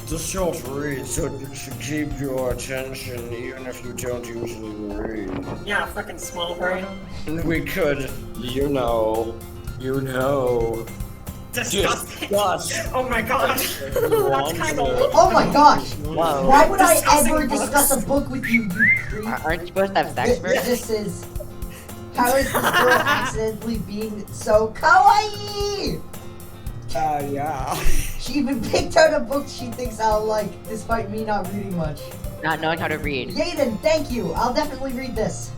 It's a short read, so it should keep your attention even if you don't usually read. Yeah, freaking small brain. And we could, you know. Disgusting. Discuss. Oh my gosh. That's kind of. Oh my gosh! Whoa. Why would I Discussing ever books. discuss a book with you, you creep? Aren't you supposed to have sex first? This is... How is this girl accidentally being so kawaii? Yeah. She even picked out a book she thinks I'll like, despite me not reading much. Not knowing how to read. Yaden, thank you. I'll definitely read this.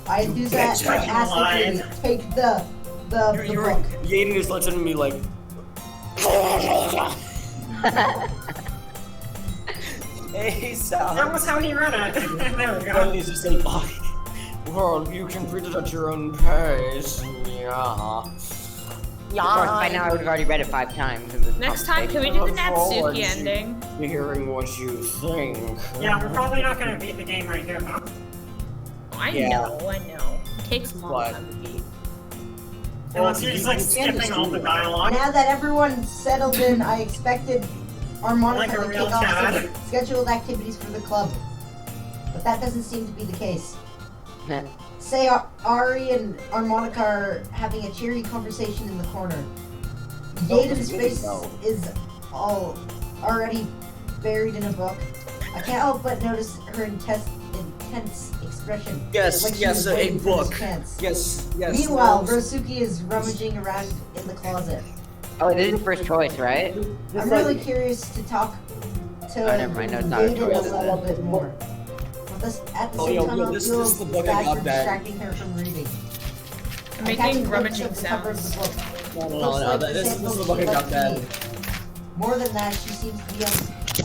I enthusiastically take the book. Yaden is listening to me like. Hey, Sal. That was how he read it. There we And go. he's just like, oh, well, you can read it at your own pace. Yeah. Of course, by now I would have already read it 5 times. In this Next time, can we conversation. do the Forward Natsuki to- ending? Hearing what you think. Yeah, we're probably not gonna beat the game right here, though. I Yeah. know. It takes a long What? time to beat. Unless you're just like skipping all the dialogue. Now that everyone's settled in, I expected Armonica Like a to real kick off cat. some scheduled activities for the club. But that doesn't seem to be the case. Say Ari and Armonica are having a cheery conversation in the corner. Yaden's face is already buried in a book. I can't help but notice her intense tense expression. Yes, like she yes, was a waiting for book. this chance. Yes, yes. Meanwhile, Rosuki is rummaging around in the closet. Oh, this is first choice, right? I'm really curious to talk to Oh, never mind, no, it's not a David choice, a is little it? bit more. But at the Oh, same yo, time, yo, I this feel is the book I bad got for that- distracting her from reading. I'm Attaching making books rummaging at the cover of the sounds. book. No, Looks no, like this is same the book book I she got left then. me. More than that, she seems to be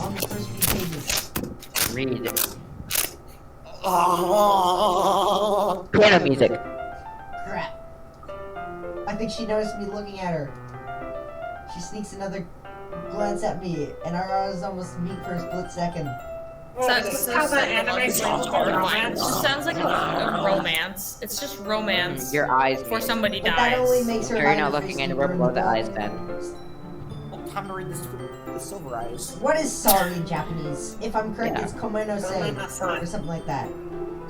on the first few pages. Read. Oh. Piano music. Crap. I think she noticed me looking at her. She sneaks another glance at me, and our eyes almost meet for a split second. Sounds This is so how the sad. anime Sounds goes for horrifying. It just sounds like a romance. It's just romance Your eyes. before meet. somebody But that only dies. makes her Sure, you're not hide her looking face anywhere deeper in below the book. eyes, Ben. Time to read this. The Silver Eyes. What is sorry in Japanese? If I'm correct, Yeah. it's komenosai or something like that.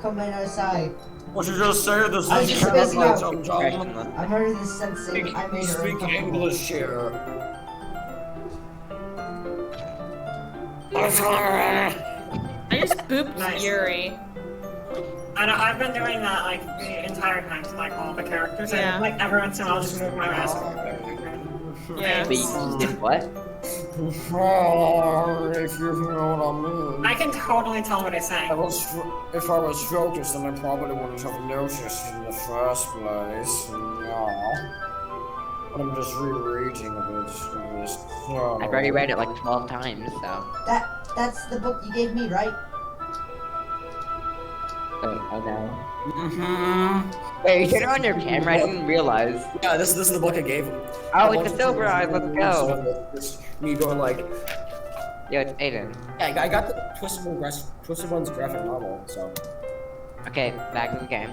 Komenosai. What you just say? This I was is just spacing out. Expressionless. I heard this sensing. I made her Speak uncomfortable. English here. I just booped Nice. Yuri. I know, I've been doing that like the entire time to like all the characters. Yeah. And, like every once in a while, I'll just move my mouse. Yeah. But you did what? If you know what I mean. I can totally tell what he's saying. If I was focused, then I probably wouldn't have noticed in the first place. Yeah. But I'm just rereading it. I've already read it like 12 times, so. That's the book you gave me, right? Oh no. Mm-hmm. Wait, you turned on your camera? I didn't realize. Yeah, this is the book I gave him. Oh, it's the Silver Eyes, let's go. It's me going like, Yo, it's Aiden. yeah, I got the Twisted One's graphic novel, so. Okay, back to the game.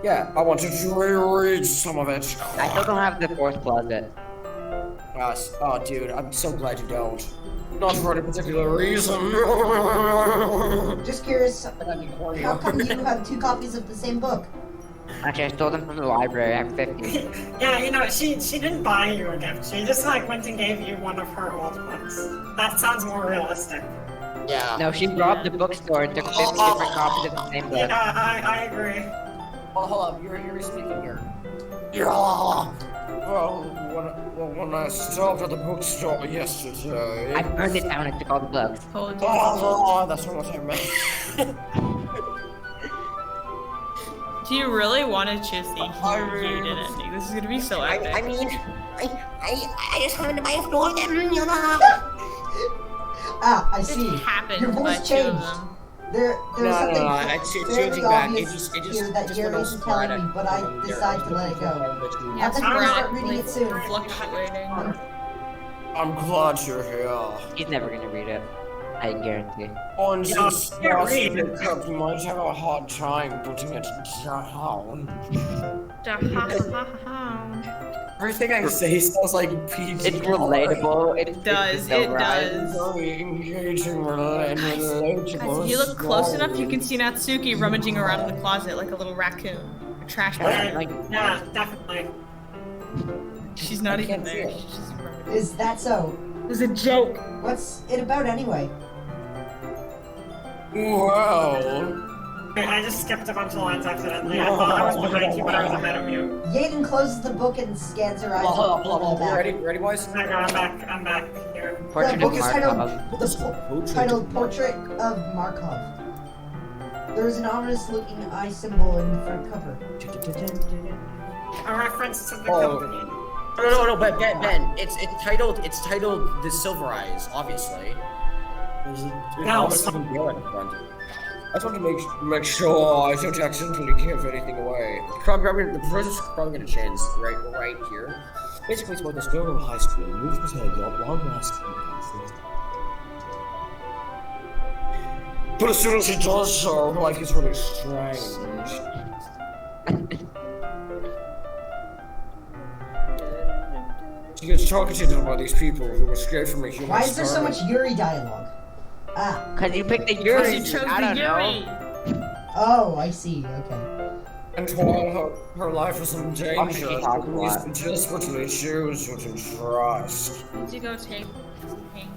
Yeah, I wanted to reread some of it. I still don't have the fourth closet. Yes. Oh, dude, I'm so glad you don't. Not for any particular reason. Just curious, how come you have 2 copies of the same book? Actually, I stole them from the library. I have 50. Yeah, you know, she didn't buy you a gift. She just like went and gave you one of her old books. That sounds more realistic. Yeah. No, she robbed the bookstore and took 50 different copies of the same book. Yeah, I agree. Well, hold up. You're speaking here. Yeah. Well, when I stopped at the bookstore yesterday. I burned it down and took all the books. Told you. Oh, that's not what I meant. Do you really want to choose the hated ending? This is gonna be so epic. I mean, I just wanted to buy a for them, you know. Ah, I It see. happened Your by voice 2 of changed. them. There's something It's very changing back. obvious here that Jerry isn't telling me, but I decide to let it go. Yeah, I think I'll start reading it soon. fluctuating. I'm glad you're here. He's never gonna read it. I guarantee. On Yeah, this yeah, last read. pickup, you might have a hard time putting it down. Everything I say sounds like PG. It's relatable. It does, it does. Very engaging, relatable. If you look close enough, you can see Natsuki rummaging around in the closet like a little raccoon. A trash can. Like, Yeah, definitely. She's not even can't see there. it. She's just rummaging. Is that so? It was a joke. What's it about anyway? Well, I just skipped a bunch of lines accidentally. I thought I was behind you, but I was ahead of you. Yaden closes the book and scans her eyes. hold on. Ready, boys? I'm back here. The Portrait book of is titled, Markov. titled Portrait of Markov. There is an ominous-looking eye symbol in the front cover. A reference to the Oh. company. No, but Ben, it's titled The Silver Eyes, obviously. There's No, something there in front. I just want to make sure I don't accidentally give anything away. The process is probably gonna change right here. Basically, it's about this girl in high school moves beside a blonde mask. But as soon as she does so, her life gets really strange. She gets talkative about these people who escaped from a human Why is there so experiment. much Yuri dialogue? Ah, Cause you picked the Because Yuri. you chose I the don't Yuri. know. oh, I see. Okay. And while her life is in danger, Obviously, she talks a lot. she desperately chooses to trust. Did you go take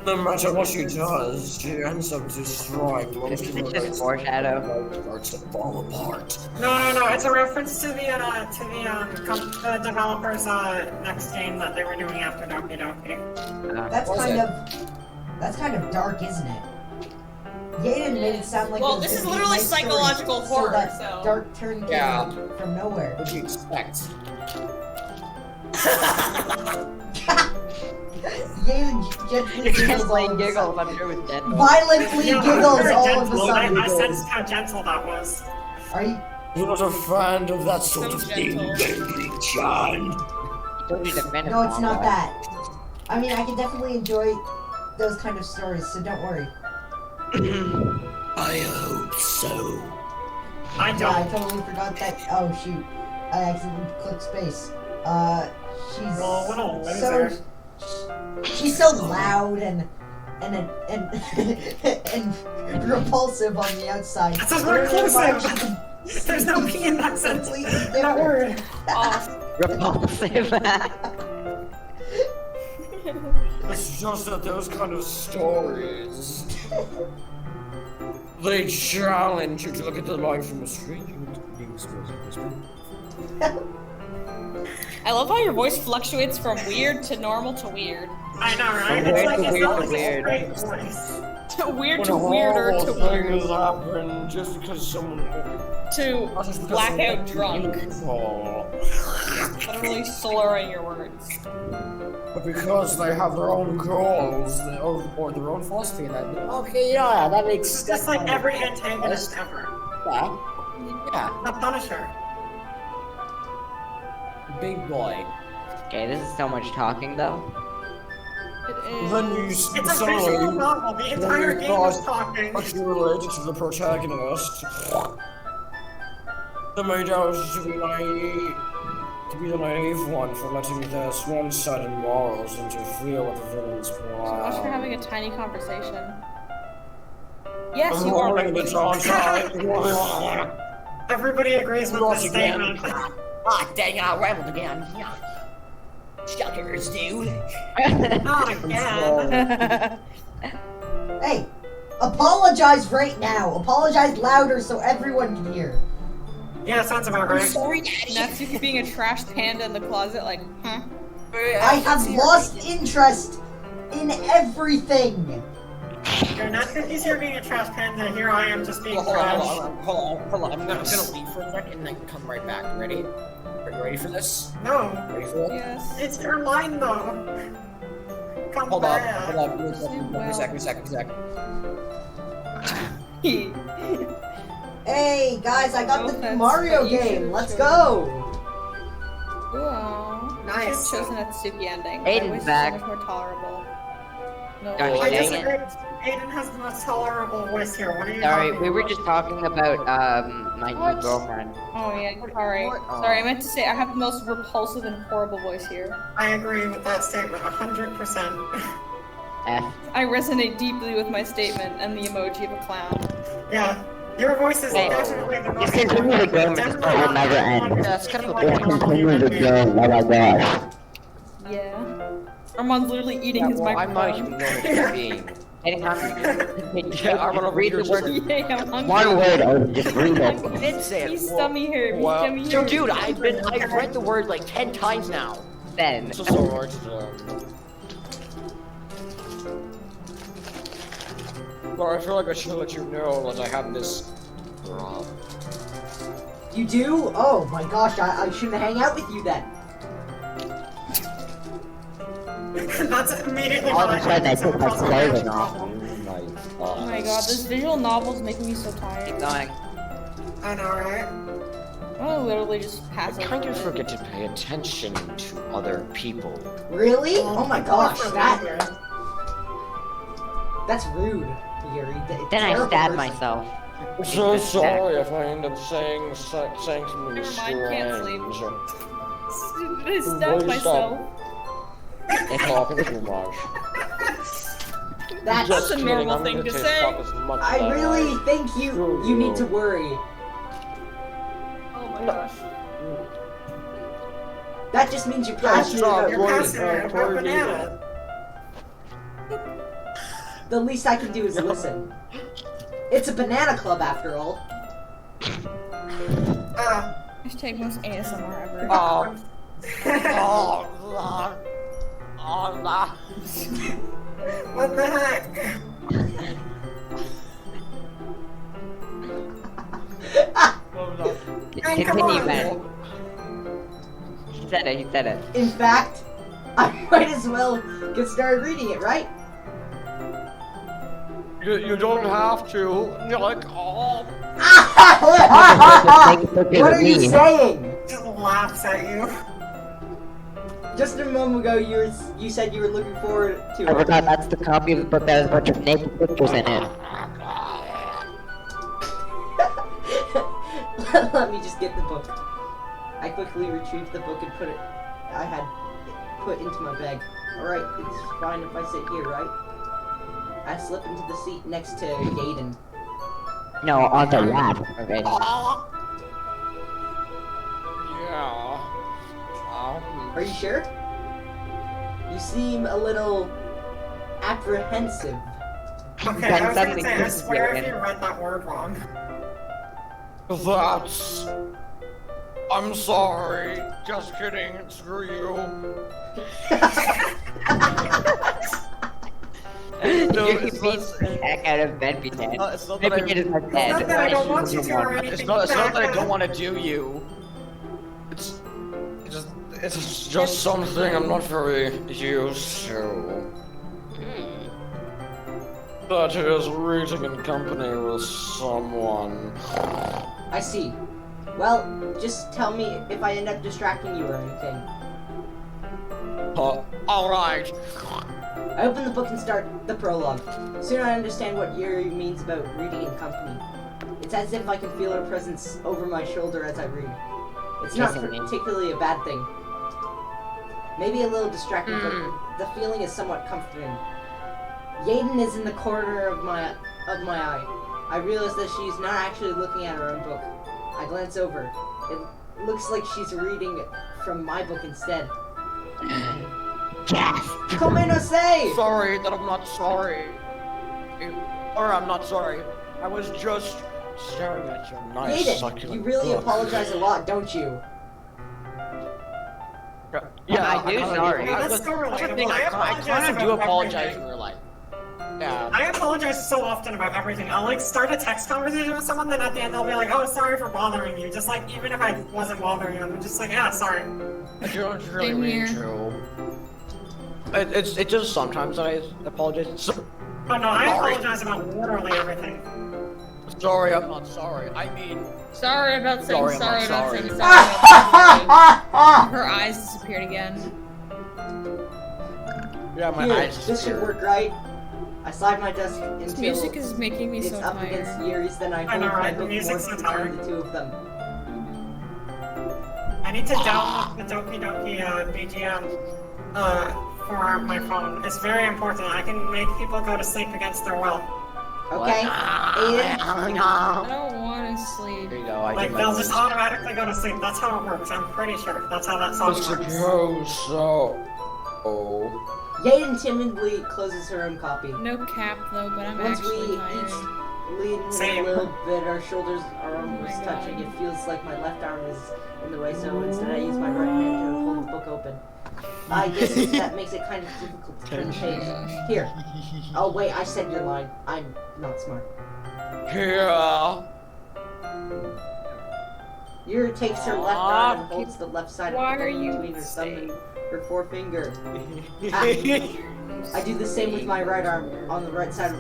No matter what she does, she ends up destroying most of It's her just foreshadow. starts to fall apart. No, it's a reference to the developers' next game that they were doing after Doki Doki. That's kind of dark, isn't it? Yaden made it sound like Well, it was this is gonna be a literally nice story, psychological horror, that so- dark turn came Yeah. from nowhere. What do you expect? Yaden gently You're giggles just all like of a giggles, sudden. I'm sure it was dead. Violently Yeah, giggles very all of a gentle. sudden. I sensed how gentle that was. Are you? You're not a fan of that sort So of thing, gentle. baby John. Told you to defend No, him, it's not Mom. that. I mean, I can definitely enjoy those kind of stories, so don't worry. I hope so. I Yeah, I don't. totally forgot that. Oh shoot, I accidentally clicked space. She's Well, what a so loser. she's so loud and and repulsive on the outside. That sounds But in real life, reclusive. There's no P in that sentence. completely That different. word. Repulsive. It's just that those kind of stories, they challenge you to look at the life from a stranger. I love how your voice fluctuates from weird to normal to weird. I know, right? From It's weird like to it's weird not to like a weird. straight voice. Weird When to weirder to horrible weird things happen just because someone to not just because blackout someone- drunk. Oh. Literally slurring your words. But because they have their own goals or their own philosophy, and that okay, yeah, that makes It's just like every antagonist ever. yeah, The Punisher. big boy. Okay, this is so much talking though. Then you It's a visual novel. The entire game is talking. Actually related to the protagonist. The made out to be the naive one for letting their one-sided morals interfere with the villain's Unless plan. you're having a tiny conversation. Yes, I'm you are. rolling the time. Everybody agrees with this statement. Ah, dang it, I rambled again. Yeah. Suckers, dude. Not again. Hey, apologize right now. Apologize louder so everyone can hear. Yeah, sounds about right. Sorry, Daddy. Natsuki being a trash panda in the closet, like, huh? I have lost interest in everything. You're not he's here being a trash panda. Here I am just being Hold trash. on. I'm gonna leave for a second and then come right back. Ready? Are you ready for this? No, Ready for it? Yes. it's your line though. Come Hold on, back. hold on. Give me a sec. Hey guys, I got No the new offense, Mario but you game. should've Let's chosen- go. Wow. Nice. I should have chosen Natsuki ending. Aiden's My voice back. is so much more tolerable. No. Gosh, I dang disagree. it. Aiden has the most tolerable voice here. What are you Sorry, talking we were about? just talking about my new girlfriend. Oh yeah, sorry. Sorry, I meant to say I have the most repulsive and horrible voice here. I agree with that statement 100%. F. I resonate deeply with my statement and the emoji of a clown. Yeah, your voice is Hey, definitely the most. continue the game, this definitely will never end. not- That's kind of like a normal Continue human the being. game, oh my gosh. Yeah. Armand's literally eating his I'm not microphone. even human being. Yeah, I'm gonna read the word. Yeah, I'm hungry. One word, oh, just read it. You did say it. He's stummy here. He's Wow. stummy So, here. dude, I've read the word like 10 times now. Then. so hard to Well, I feel like I should let you know that I have this problem. You do? Oh my gosh, I shouldn't hang out with you then. That's immediately All what of I a sudden I think. took my clothing off. Oh my god, this visual novel is making me so tired. Going. I know, right? Oh, literally just I pass kind over of it. forget to pay attention to other people. Really? Oh my gosh, For that's rude, Yuri. Then I Terrible stabbed person. myself. I'm so sorry if I end up saying something Never strange. mind, can't sleep. I Please stabbed myself. I'm talking too much. That's That's a Kidding, normal I'm thing gonna to take say. up as much as I really like. think you need to worry. Oh my gosh. That just means you're Yeah, passionate stop. about You're Worry, passionate about worry. banana. The least I can do is listen. It's a banana club after all. Hashtag most ASMR ever. What the heck? Continue, man. He said it. In fact, I might as well get started reading it, right? You don't have to. You're like, oh. What are you saying? Just laughs at you. Just a moment ago, you said you were looking forward to I it. forgot that's the copy of the book that has a bunch of naked pictures in it. Let me just get the book. I quickly retrieved the book and put it into my bag. Alright, it's fine if I sit here, right? I slip into the seat next to Gaiden. No, on the lab. Okay. Yeah. Are you sure? You seem a little apprehensive. Okay, I was gonna say, I swear if you read that word wrong. That's... I'm sorry. Just kidding. Screw you. No, You it's beat not, the heck out of Ben Beaton. it's not that Ben Beaton is my It's not that I dad. don't want you to or anything. it's not that I don't want to do you. It's just something I'm not very used to. That is reading in company with someone. I see. Well, just tell me if I end up distracting you or anything. Alright. I open the book and start the prologue. Soon I understand what Yuri means about reading in company. It's as if I can feel her presence over my shoulder as I read. It's not particularly a bad thing. Maybe a little distracting, but the feeling is somewhat comforting. Yaden is in the corner of my eye. I realize that she's not actually looking at her own book. I glance over. It looks like she's reading from my book instead. Come no say! Sorry that I'm not sorry. Or I'm not sorry. I was just staring at your nice Yaden, succulent you really book. apologize a lot, don't you? Yeah, I do, sorry. That's so That's the thing, relatable. I apologize kind of do about apologize everything. in real life. Yeah. I apologize so often about everything. I'll like start a text conversation with someone, then at the end they'll be like, "Oh, sorry for bothering you." Just like even if I wasn't bothering you, I'm just like, "Yeah, sorry." I don't really Same mean here. to. It's just sometimes that I apologize. But no, I Sorry. apologize about literally everything. Sorry, I'm not sorry. I mean, Sorry about saying Sorry, I'm sorry not about sorry. saying sorry about saying Her eyes disappeared again. yeah, my Here, eyes. this should work, right? I slide my desk This until music is making me it's so up tired. against Yuri's, then I I hold know, my right? The book more music's so between tired. the two of them. I need to download the Doki BGM for my phone. It's very important. I can make people go to sleep against their will. Okay? Aiden? I don't want to sleep. There you go. I Like did my they'll voice. just automatically go to sleep. That's how it works. I'm pretty sure. That's how that I song works. suppose so. Oh. Yaden timidly closes her own copy. No cap though, but I'm Once we actually each tired. lean in Same. a little bit, our shoulders are Oh almost my touching. God. It feels like my left arm is in the way, so instead I use my right hand to hold the book open. I guess that makes it kind of difficult to turn the page. Here. Oh wait, I said your line. I'm not smart. Yeah. Yuri takes her left arm and holds the left side Why of the are book you between her thumb and her forefinger. Oh I do the same with my right arm on the right side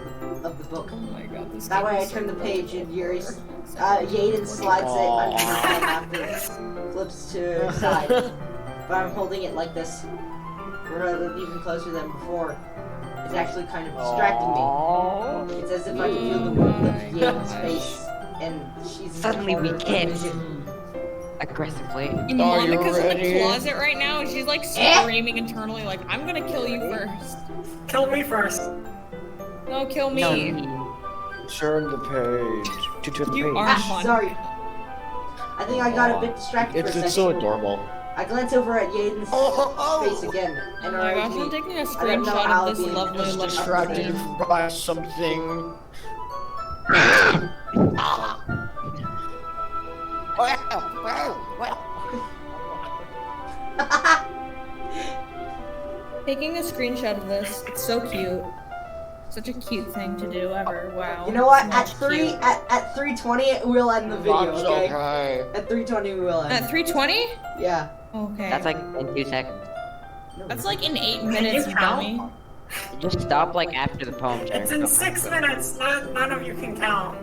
of the book. Oh my god, this That game way I is turn the so page cool. and Yaden slides it under her thumb after it flips to her side. But I'm holding it like this. We're even closer than before. It's actually kind of distracting me. It's as if I can feel the warmth of Yaden's face, and she's in the Suddenly we corner of my can't. vision. Aggressively. And Are you Monica's in the ready? closet right now, and she's like screaming internally, like, "I'm gonna kill you first. Kill me first. No, kill me. No. Turn the page. To the You page. are Ah, Monica. sorry. I think I got a bit distracted for a It's second. so adorable. I glance over at Yaden's face again, and Oh my gosh, urge I'm me. taking a I don't know how screenshot of this being lovely Just lovely distracted scene. by something. Taking a screenshot of this, it's so cute. Such a cute thing to do ever. Wow. You know what? At Much 3:20 we'll end the video, That's okay? okay. At 3:20 we will end. At 3:20? Yeah. Okay. That's like in 2 seconds. That's like in 8 minutes, you dummy. Just stop like after the poem. It's in 6 minutes. None of you can count.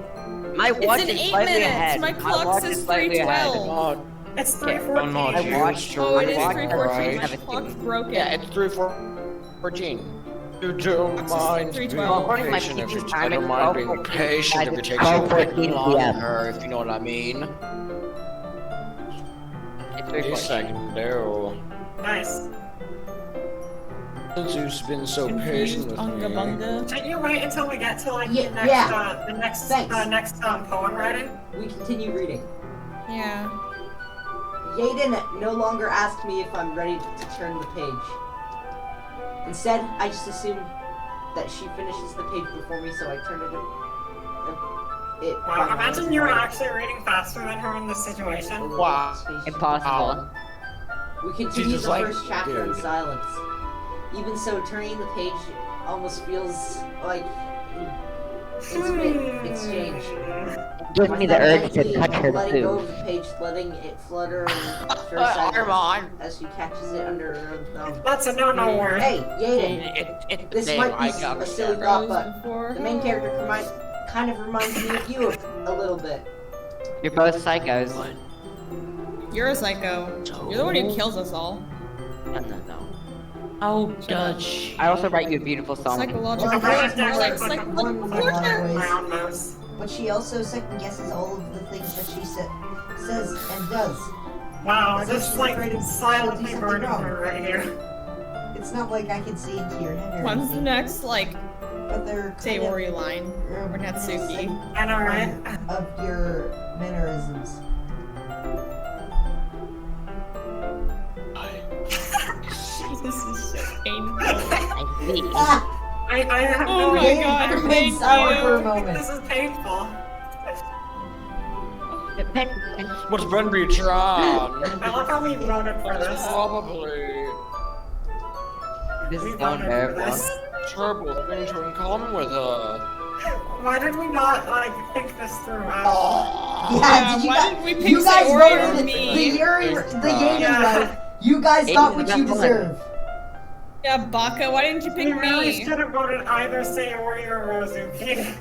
My watch It's in is 8 slightly minutes. ahead. My clock watch says is slightly ahead. 3:12. It's Okay, 3:14. I watched Oh, it is watched 3:14. My alright. clock's broken. Yeah, it's 3:14. You don't That's just mind 3:12. being According to my patient if you teacher's I time, don't it's mind being 12:14. patient if it takes you a 12:14 bit PM. longer, if you know what I mean. It's Yes, I 3:14. can do. Nice. Since you've been so patient Confused, with unga me. bunga. Can you wait until we get to like Yeah, the next, yeah. next Thanks. poem writing? We continue reading. Yeah. Yaden no longer asked me if I'm ready to turn the page. Instead, I just assume that she finishes the page before me, so I turn it. Wow, imagine you were actually reading faster than her in this situation. Wow. Impossible. We continue Jesus, the like, first chapter in dude. silence. Even so, turning the page almost feels like intimate exchange. Gives me the urge to Gently touch her letting go too. of the page, letting it flutter and first Armand. as she catches it under her thumb. That's a no word. Hey, Yaden, this Dave, might be I got a silly that. thought, but Before the main character kind of reminds me of you a little bit. You're both psychos. You're a psycho. You're the one who kills us all. No. Oh, Dutch. I also write you a beautiful song. Psychological. Well, violence, more like that's like one torture. ways. Brown mouse. But she also second guesses all of the things that she says and does. Wow, So just she's like afraid of silently something burning wrong. her right here. It's not like I can see into your head or When's the anything, next, like, but they're kind of Sayori line? Or Natsuki? I know, right? of your mannerisms. This is so painful. I see. Ah! I have Oh no my idea. god, Remain thank silent for a you. moment. This is painful. What's been be trying? I love how we voted for this. Probably This We is going voted very for well. this. terrible thing to in common with her. Why did we not like think this through? Out? Yeah, did you why guys, did we pick you guys Sayori voted over the me? Yuri, the Yaden Yeah. right. You guys got what Aiden's you the best deserve. Yeah, Baka, why didn't you We pick really me? should have voted either Sayori or Rozuki.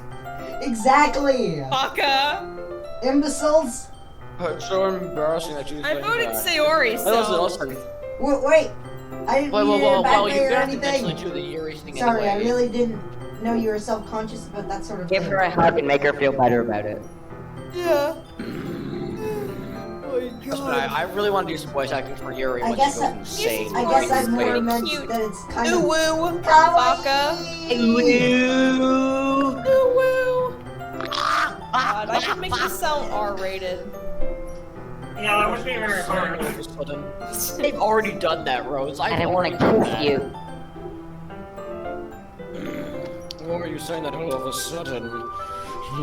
Exactly. Baka! Imbeciles. It's so embarrassing that you I think voted that. Sayori, Listen. Wait. I didn't mean it in a bad Well, way you or have to eventually anything. do the Yuri thing Sorry, I anyway. really didn't know you were self-conscious about that sort of Give thing. her a hug and make her feel better about it. Yeah. I really want to do some voice acting for Yuri I when guess she goes insane. I guess I It's more very meant cute. that it's kind Ooh of woo! kawaii. Baka! Ooh woo! God, I should make this cell R-rated. Yeah, that would be very hard. They've already done that, Rose. And I I've want already to done kiss that. you. What are you saying that all of a sudden?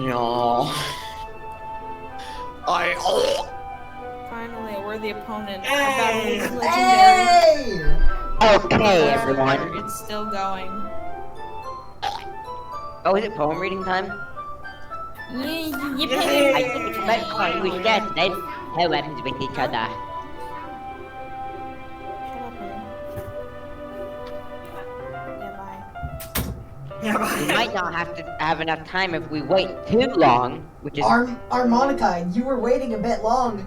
Yeah. Finally, a worthy opponent. Hey! The battle is legendary. Hey! Okay, everyone. It's still going. Oh, is it poem reading time? Yay! I think it's about time we just then poems with each other. Yeah, bye. Yeah, We bye. might not have to have enough time if we wait too long, which is Harmonica, you were waiting a bit long.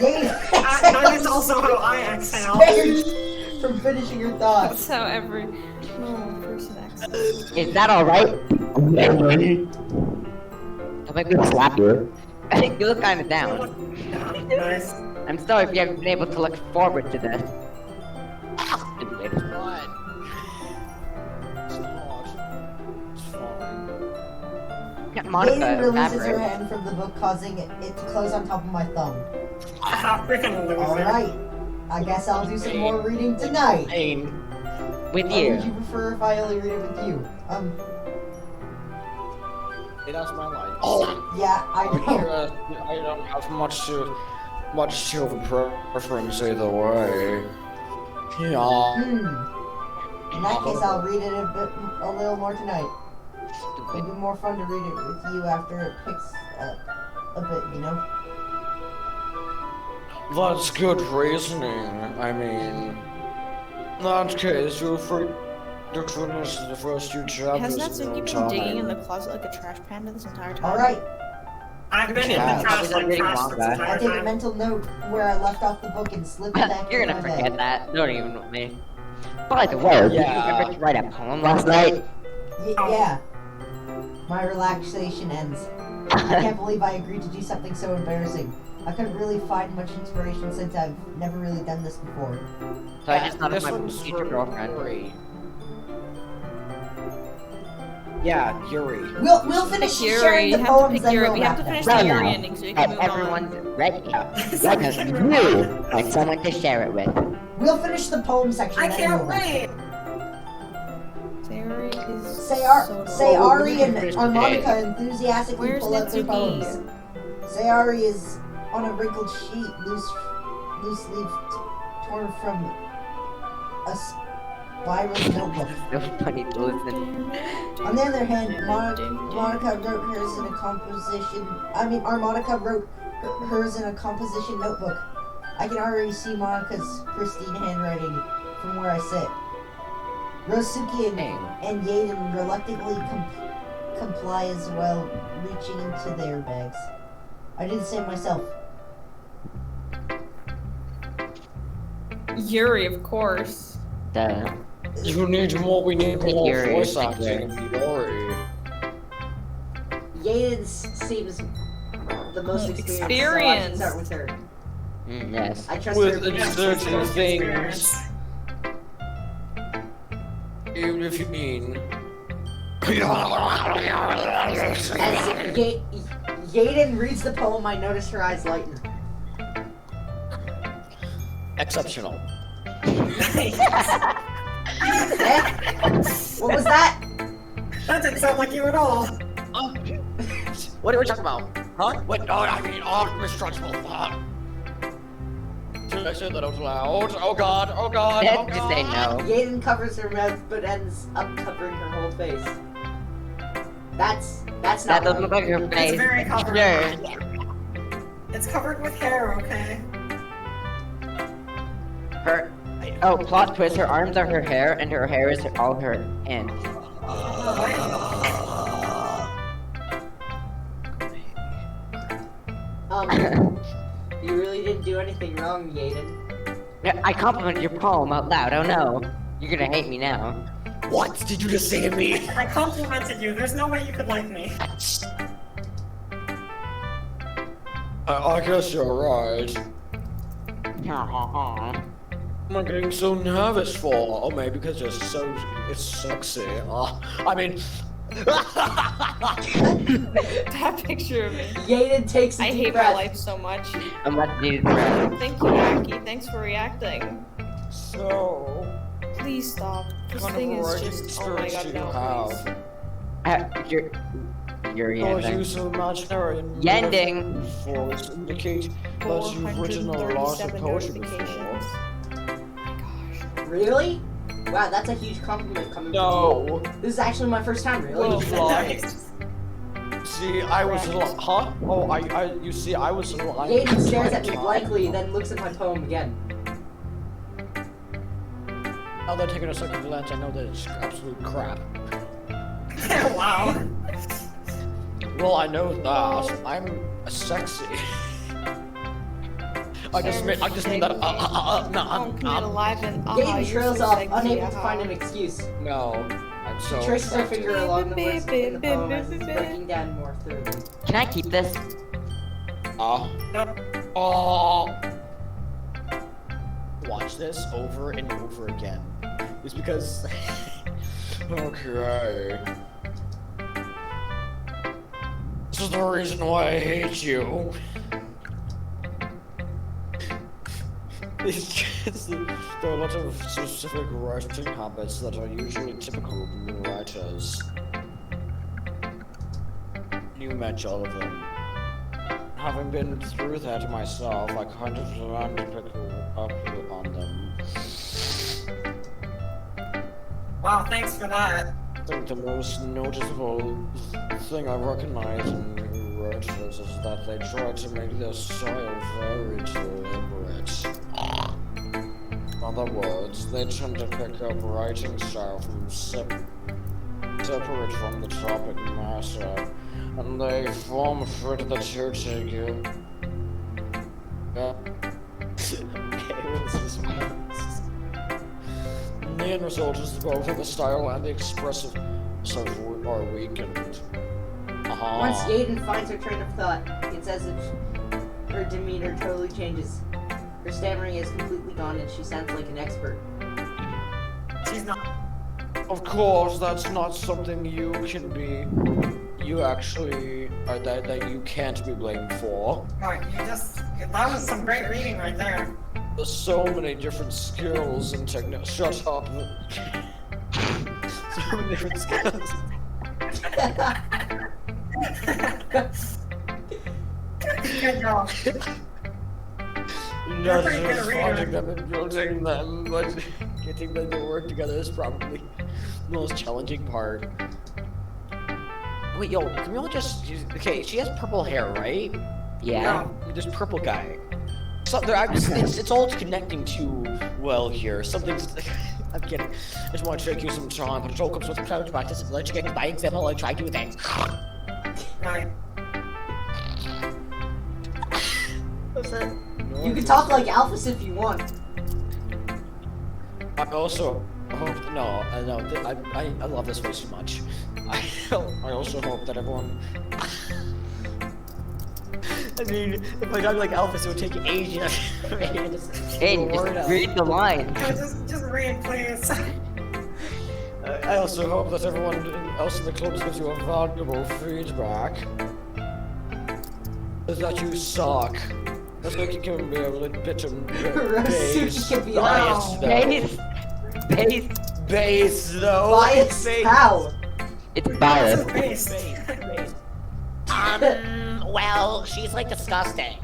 Yay! That is also how I exhale. Spared from finishing your thoughts. That's how every normal person exits. Is that alright? I'll make me slap you. You look kinda down. Nice. I'm sorry if you haven't been able to look forward to this. Stupid. It's not. It's fine. Yaden releases her hand from the book, causing it to close on top of my thumb. Freaking loser. Alright, I guess I'll do some more reading tonight. With Or you. would you prefer if I only read it with you? That's my line. Yeah, I know. I don't have much of a preference either way. Yeah. In that case, I'll read it a little more tonight. It'll be more fun to read it with you after it picks up a bit, you know? That's good reasoning. I mean, in that case, you're free to finish the first few chapters. Has of Natsuki your been digging in time. the closet like a trash panda this entire time? Alright, I've been in the Yeah, trash I was like reading trash manga. this I entire take a time. mental note where I left off the book and slip it back You're in gonna my forget bag. that. Don't even with me. By the way, did you ever write a poem last night? Yeah. My relaxation ends. I can't believe I agreed to do something so embarrassing. I couldn't really find much inspiration since I've never really done this before. So I just thought of This my one's future for girlfriend. Yuri. Yeah, Yuri. We'll finish Yuri, sharing you the have to poems, pick then Yuri. we'll We have wrap to them. finish Right the Yuri now, ending so we and can move on. everyone's ready. Like us, you find someone to share it with. We'll finish the poem section. I then can't we'll wrap wait! Sayori is Sayari and finish Armonica enthusiastically Where's pull out their Natsuki? poems. Sayari is on a wrinkled sheet, loose leaf torn from a spiral notebook. So funny to listen. On the other hand, Armonica wrote hers in a composition notebook. I can already see Monica's pristine handwriting from where I sit. Rosuki and Yaden reluctantly comply as well, reaching into their bags. I do the same myself. Yuri, of course. Duh. You need more. We need more Yuri, voice thank acting. Yuri. Yaden seems the most experienced. So I Experience. should start with her. Yes. I trust With her. certain things. Even if you mean. As Yaden reads the poem, I notice her eyes lighten. Exceptional. What was that? That didn't sound like you at all. What are we talking about? Huh? What? Oh, I mean, mistrustful. Should I say that out loud? Oh god, oh god, oh Just say god. no. Yaden covers her mouth, but ends up covering her whole face. That's That not doesn't look right. like her face. It's very covered. Sure. It's covered with hair, okay? Her. Oh, plot twist. Her arms are her hair, and her hair is all her hands. You really didn't do anything wrong, Yaden. I complimented your poem out loud. Oh no. You're gonna hate me now. What did you just say to me? I complimented you. There's no way you could like me. I guess you're right. Aw. What am I getting so nervous for? Oh, maybe because it's sexy. I mean. That picture of me. Yaden takes a I deep hate breath. my life so much. I'm about to need a friend. Thank you, Aki. Thanks for reacting. So, Please stop. This what kind thing of is writing just. Oh my experience god, do you no, have? please. You're Or ending. use of imaginary and Yending. metaphors indicate that you've written a lot of 437 poetry notifications. before. Really? Wow, that's a huge compliment coming from No. you. This is actually my first time, really. Well, see, I was huh? Oh, you see, I was lying. Yaden stares at me blankly, then looks at my poem again. Now that taking a second glance, I know that it's absolute crap. Wow. Well, I know that. I'm sexy. I just mean that. Oh, commit alive and Yaden trails off, unable to find an excuse. No, I'm so. She traces her attracted. finger along the words in the poem as it's breaking down more thoroughly. Can I keep this? Oh. Watch this over and over again. It's because. Okay. is the reason why I hate you. It's just, there are a lot of specific writing habits that are usually typical of new writers. You match all of them. Having been through that myself, I kind of learned to pick up on them. Wow, thanks for that. I think the most noticeable thing I recognize in new writers is that they try to make their style very deliberate. In other words, they tend to pick up writing style from separate from the topic matter, and they form fit the two together. The end result is both the style and the expressive are weakened. Once Yaden finds her train of thought, it's as if her demeanor totally changes. Her stammering is completely gone and she sounds like an expert. She's not. Of course, that's not something you can be. You actually are that you can't be blamed for. Oh, that was some great reading right there. There's so many different skills and techniques. Shut up. So many different skills. Good job. Not pretty good just reader. finding them and building them, but getting them to work together is probably the most challenging part. Wait, yo, can we all just... Okay, she has purple hair, right? Yeah. This purple guy. So it's all connecting to well here. Something's. I'm kidding. I just want to take you some time, but it all comes with cloud practice and let you get by example and try new things. Right. What's that? You can talk like Alphys if you want. I also hope I love this voice too much. I also hope that everyone. I mean, if I talk like Alphys, it would take ages. Hey, just read the line. Yeah, just read, please. I also hope that everyone else in the club gives you a valuable feedback. That you suck. That's like you can be a little bit of Rosuki can be biased, Base. Base, though. Biased? How? It's biased. Based. Well, she's like disgusting.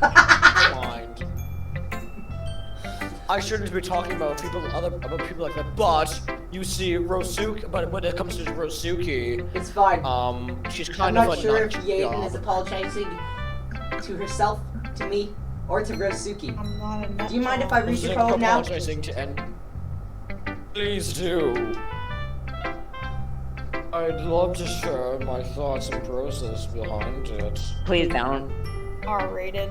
Mind. I shouldn't be talking about people like that, but you see Rosuki, but when it comes to Rosuki, It's fine. she's I'm kind of not a sure if nut Yaden job. is apologizing to herself, to me, or to Rosuki. I'm not a nut Do you mind if I job. read She's your like poem now? apologizing to end. Please do. I'd love to share my thoughts and process behind it. Please don't. R-rated.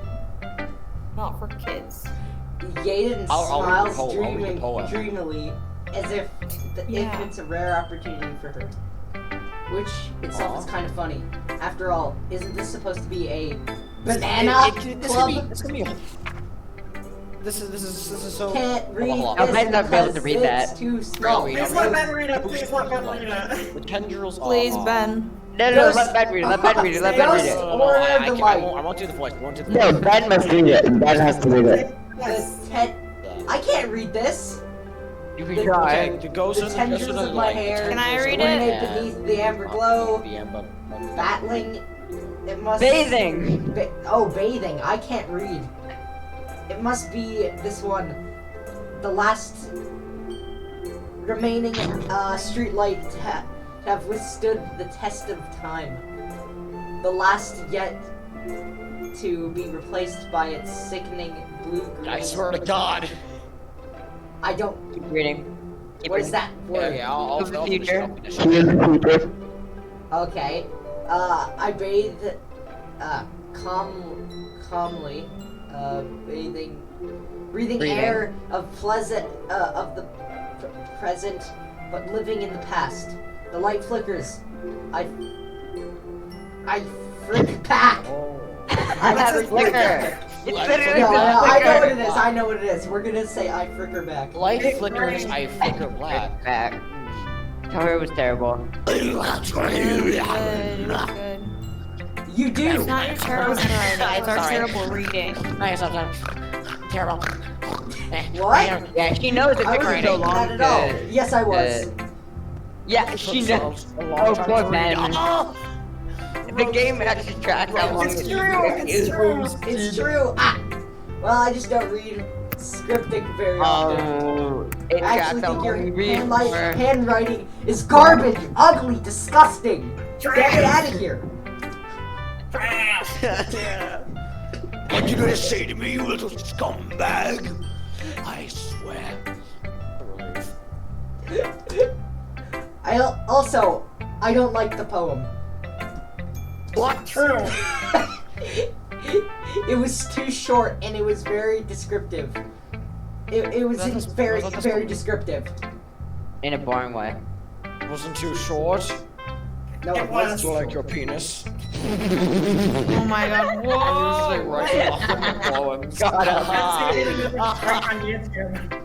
Not for kids. Yaden I'll read the smiles poem, I'll read the poem. dreamily, as if Yeah. it's a rare opportunity for her. Which itself is kind of funny. After all, isn't this supposed to be a banana club? This could be. This is so. Can't read Hold on. I this might not be able to because read it's that. too small. Really? Please let Ben read it. Please let Ben read it. The tendrils. Please, are- Ben. No, Ghost- let Ben read it. Let Ben read it. Let Ben read it. Ghost- I won't do the voice. I won't do the voice. No, Ben must read it. Ben has to read it. Yes. I can't read this. You The- can try. Okay, the ghost The is tendrils of my hair Can I read sway it? beneath the amber glow. The amber. Battling. It must. Bathing. Bathing. I can't read. It must be this one. The last remaining street light to have withstood the test of time. The last yet to be replaced by its sickening blue-green. I swear to God. I don't. Keep reading. Keep What is reading. that word? Yeah, I'll Of the finish it, future. I'll finish it. Okay. I bathe calmly, breathing air of pleasant of the present, but living in the past. The light flickers. I frick back. That's a flicker. It's literally No, a I know flicker. what it is. I know what it is. We're gonna say I fricker back. Light flickers, I flicker black. Back. Tell her it was terrible. Good. It was good. You do. It's not your terrible handwriting, it's our Sorry. terrible reading. I sometimes terrible. What? Yeah, she knows it I took her wasn't so thinking long that at all. to- Yes, I was. Yeah, she knows. A long Oh, time poor to Ben. read. The game actually tracks how long It's it true. is. It's true. It's true. Ah. Well, I just don't read scripting very often. Oh, it I tracks actually how think your long you read for. handwriting is garbage, ugly, disgusting. Get it out of here. What you gonna say to me, you little scumbag? I swear. I don't like the poem. What? True. It was too short and it was very descriptive. It was very descriptive. In a boring way. Wasn't too short. No, it It was. was. Do you like your penis? Oh my god, I'm whoa! usually writing off of the poems. Right on YouTube.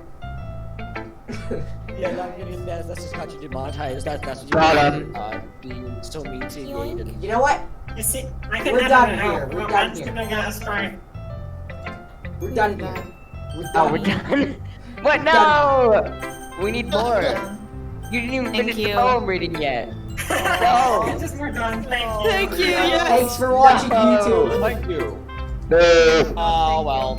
Yeah, not getting that. That's just got you demonetized. That's what Got you being so meaty and You know what? You see, I can We're edit done it here, out. we're Well, done that's here. gonna get us right. We're done here. Oh, we're done. What? No! We need more. You didn't even Thank finish the you. poem reading yet. No. Just we're done. Thank you. Thank you, yes! Thanks for watching YouTube. Thank you. Boo. oh well.